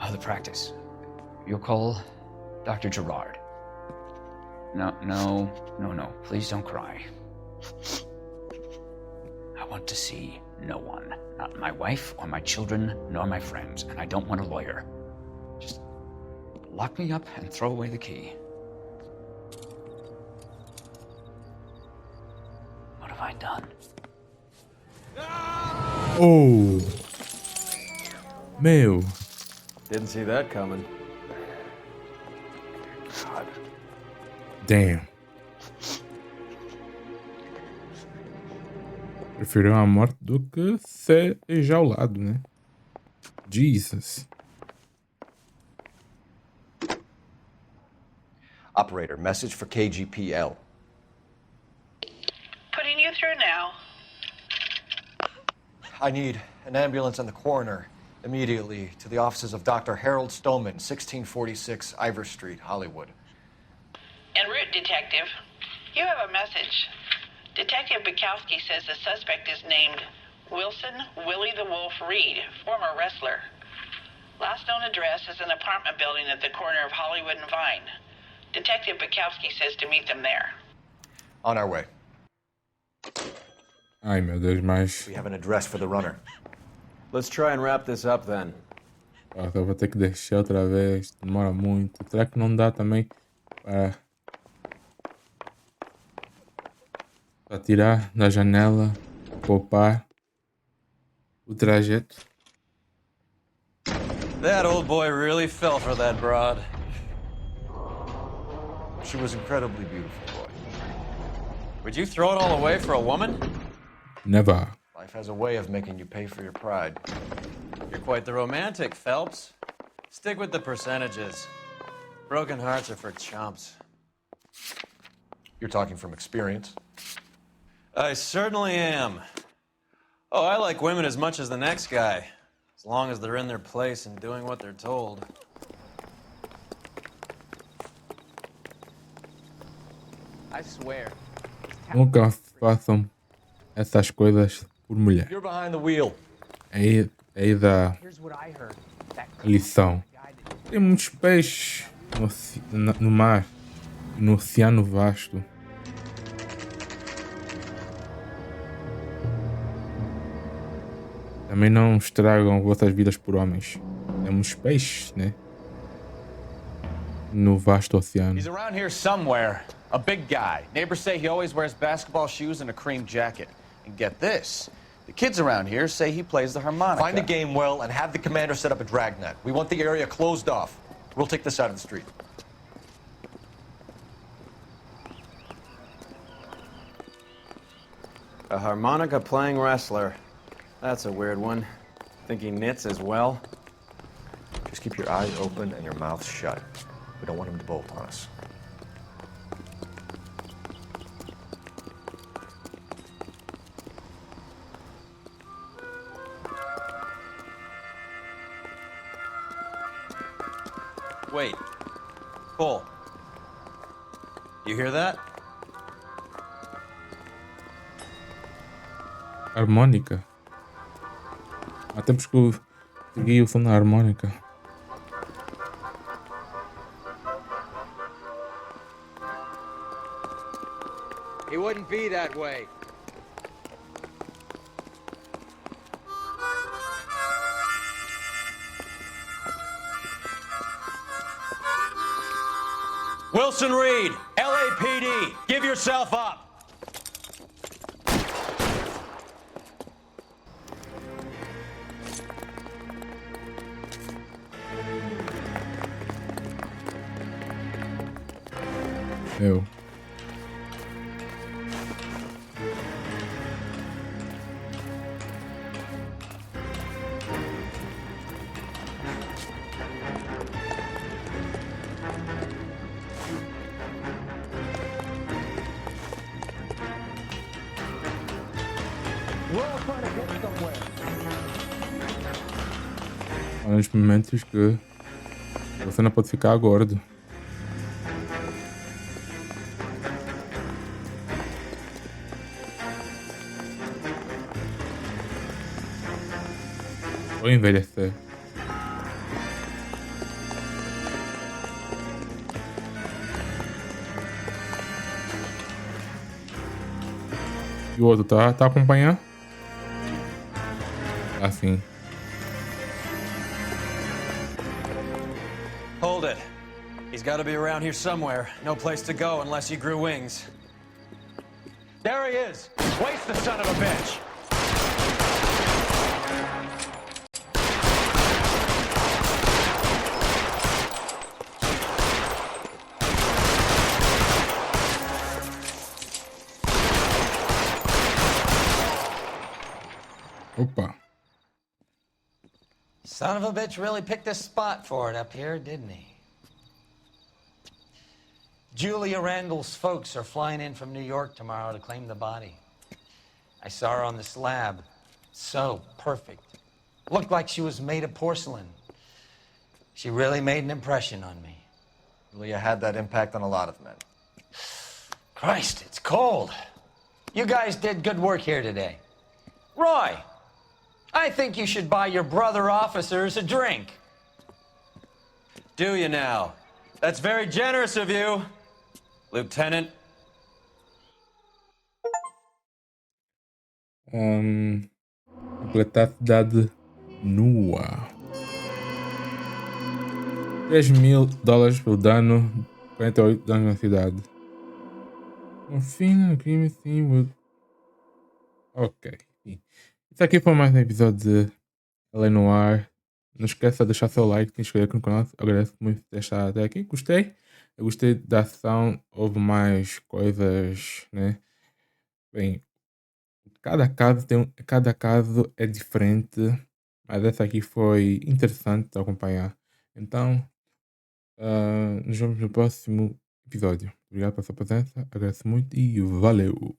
Oh, the practice. You'll call Dr. Gerard. No. Please don't cry. I want to see no one. Not my wife or my children, nor my friends. And I don't want a lawyer. Just lock me up and throw away the key. What have I done? Oh. Meu. Didn't see that coming. God. Damn. Preferiu a morte do que ser enjaulado, né? Jesus. Operator, message for KGPL. Putting you through now. I need an ambulance and the coroner immediately to the offices of Dr. Harold Stoneman, 1646 Ivor Street, Hollywood. En route, Detective. You have a message. Detective Bukowski says the suspect is named Wilson Willie the Wolf Reed, former wrestler. Last known address is an apartment building at the corner of Hollywood and Vine. Detective Bukowski says to meet them there. On our way. Ai meu Deus, mas. We have an address for the runner. Let's try and wrap this up then. Eu vou ter que deixar outra vez. Demora muito. Será que não dá também para tirar da janela, poupar o trajeto? That old boy really fell for that broad. She was incredibly beautiful, boy. Would you throw it all away for a woman? Never. Life has a way of making you pay for your pride. You're quite the romantic, Phelps. Stick with the percentages. Broken hearts are for chumps. You're talking from experience. I certainly am. Oh, I like women as much as the next guy, as long as they're in their place and doing what they're told. I swear. Nunca façam essas coisas por mulher. You're behind the wheel. Aí da lição. Tem muitos peixes no mar, no oceano vasto. Também não estragam vossas vidas por homens. Temos peixes, né? No vasto oceano. He's around here somewhere. A big guy. Neighbors say he always wears basketball shoes and a cream jacket. And get this. The kids around here say he plays the harmonica. Find the game well and have the commander set up a dragnet. We want the area closed off. We'll take this side of the street. A harmonica playing wrestler. That's a weird one. Think he knits as well? Just keep your eyes open and your mouth shut. We don't want him to bolt on us. Wait. Cole. You hear that? Harmônica. Até porque eu peguei o som da harmônica. He wouldn't be that way. Wilson Reed, LAPD, give yourself up. Eu. Há uns momentos que você não pode ficar gordo. Ou envelhecer. E o outro tá acompanhando? Assim. Hold it. He's got to be around here somewhere. No place to go unless he grew wings. There he is. Waste the son of a bitch. Opa. Son of a bitch really picked a spot for it up here, didn't he? Julia Randall's folks are flying in from New York tomorrow to claim the body. I saw her on the slab. So perfect. Looked like she was made of porcelain. She really made an impression on me. Julia had that impact on a lot of men. Christ, it's cold. You guys did good work here today. Roy, I think you should buy your brother officers a drink. Do you now? That's very generous of you, Lieutenant. Completar a cidade nua. $3.000 pelo dano, 48 danos na cidade. Um fim no crime, sim. Ok. Isso aqui foi mais um episódio de Além no Ar. Não esqueça de deixar seu like, se inscrever no canal. Agradeço muito por ter estado até aqui. Gostei. Eu gostei da ação. Houve mais coisas, né? Bem, cada caso é diferente. Mas essa aqui foi interessante de acompanhar. Então, nos vemos no próximo episódio. Obrigado pela sua presença. Agradeço muito e valeu!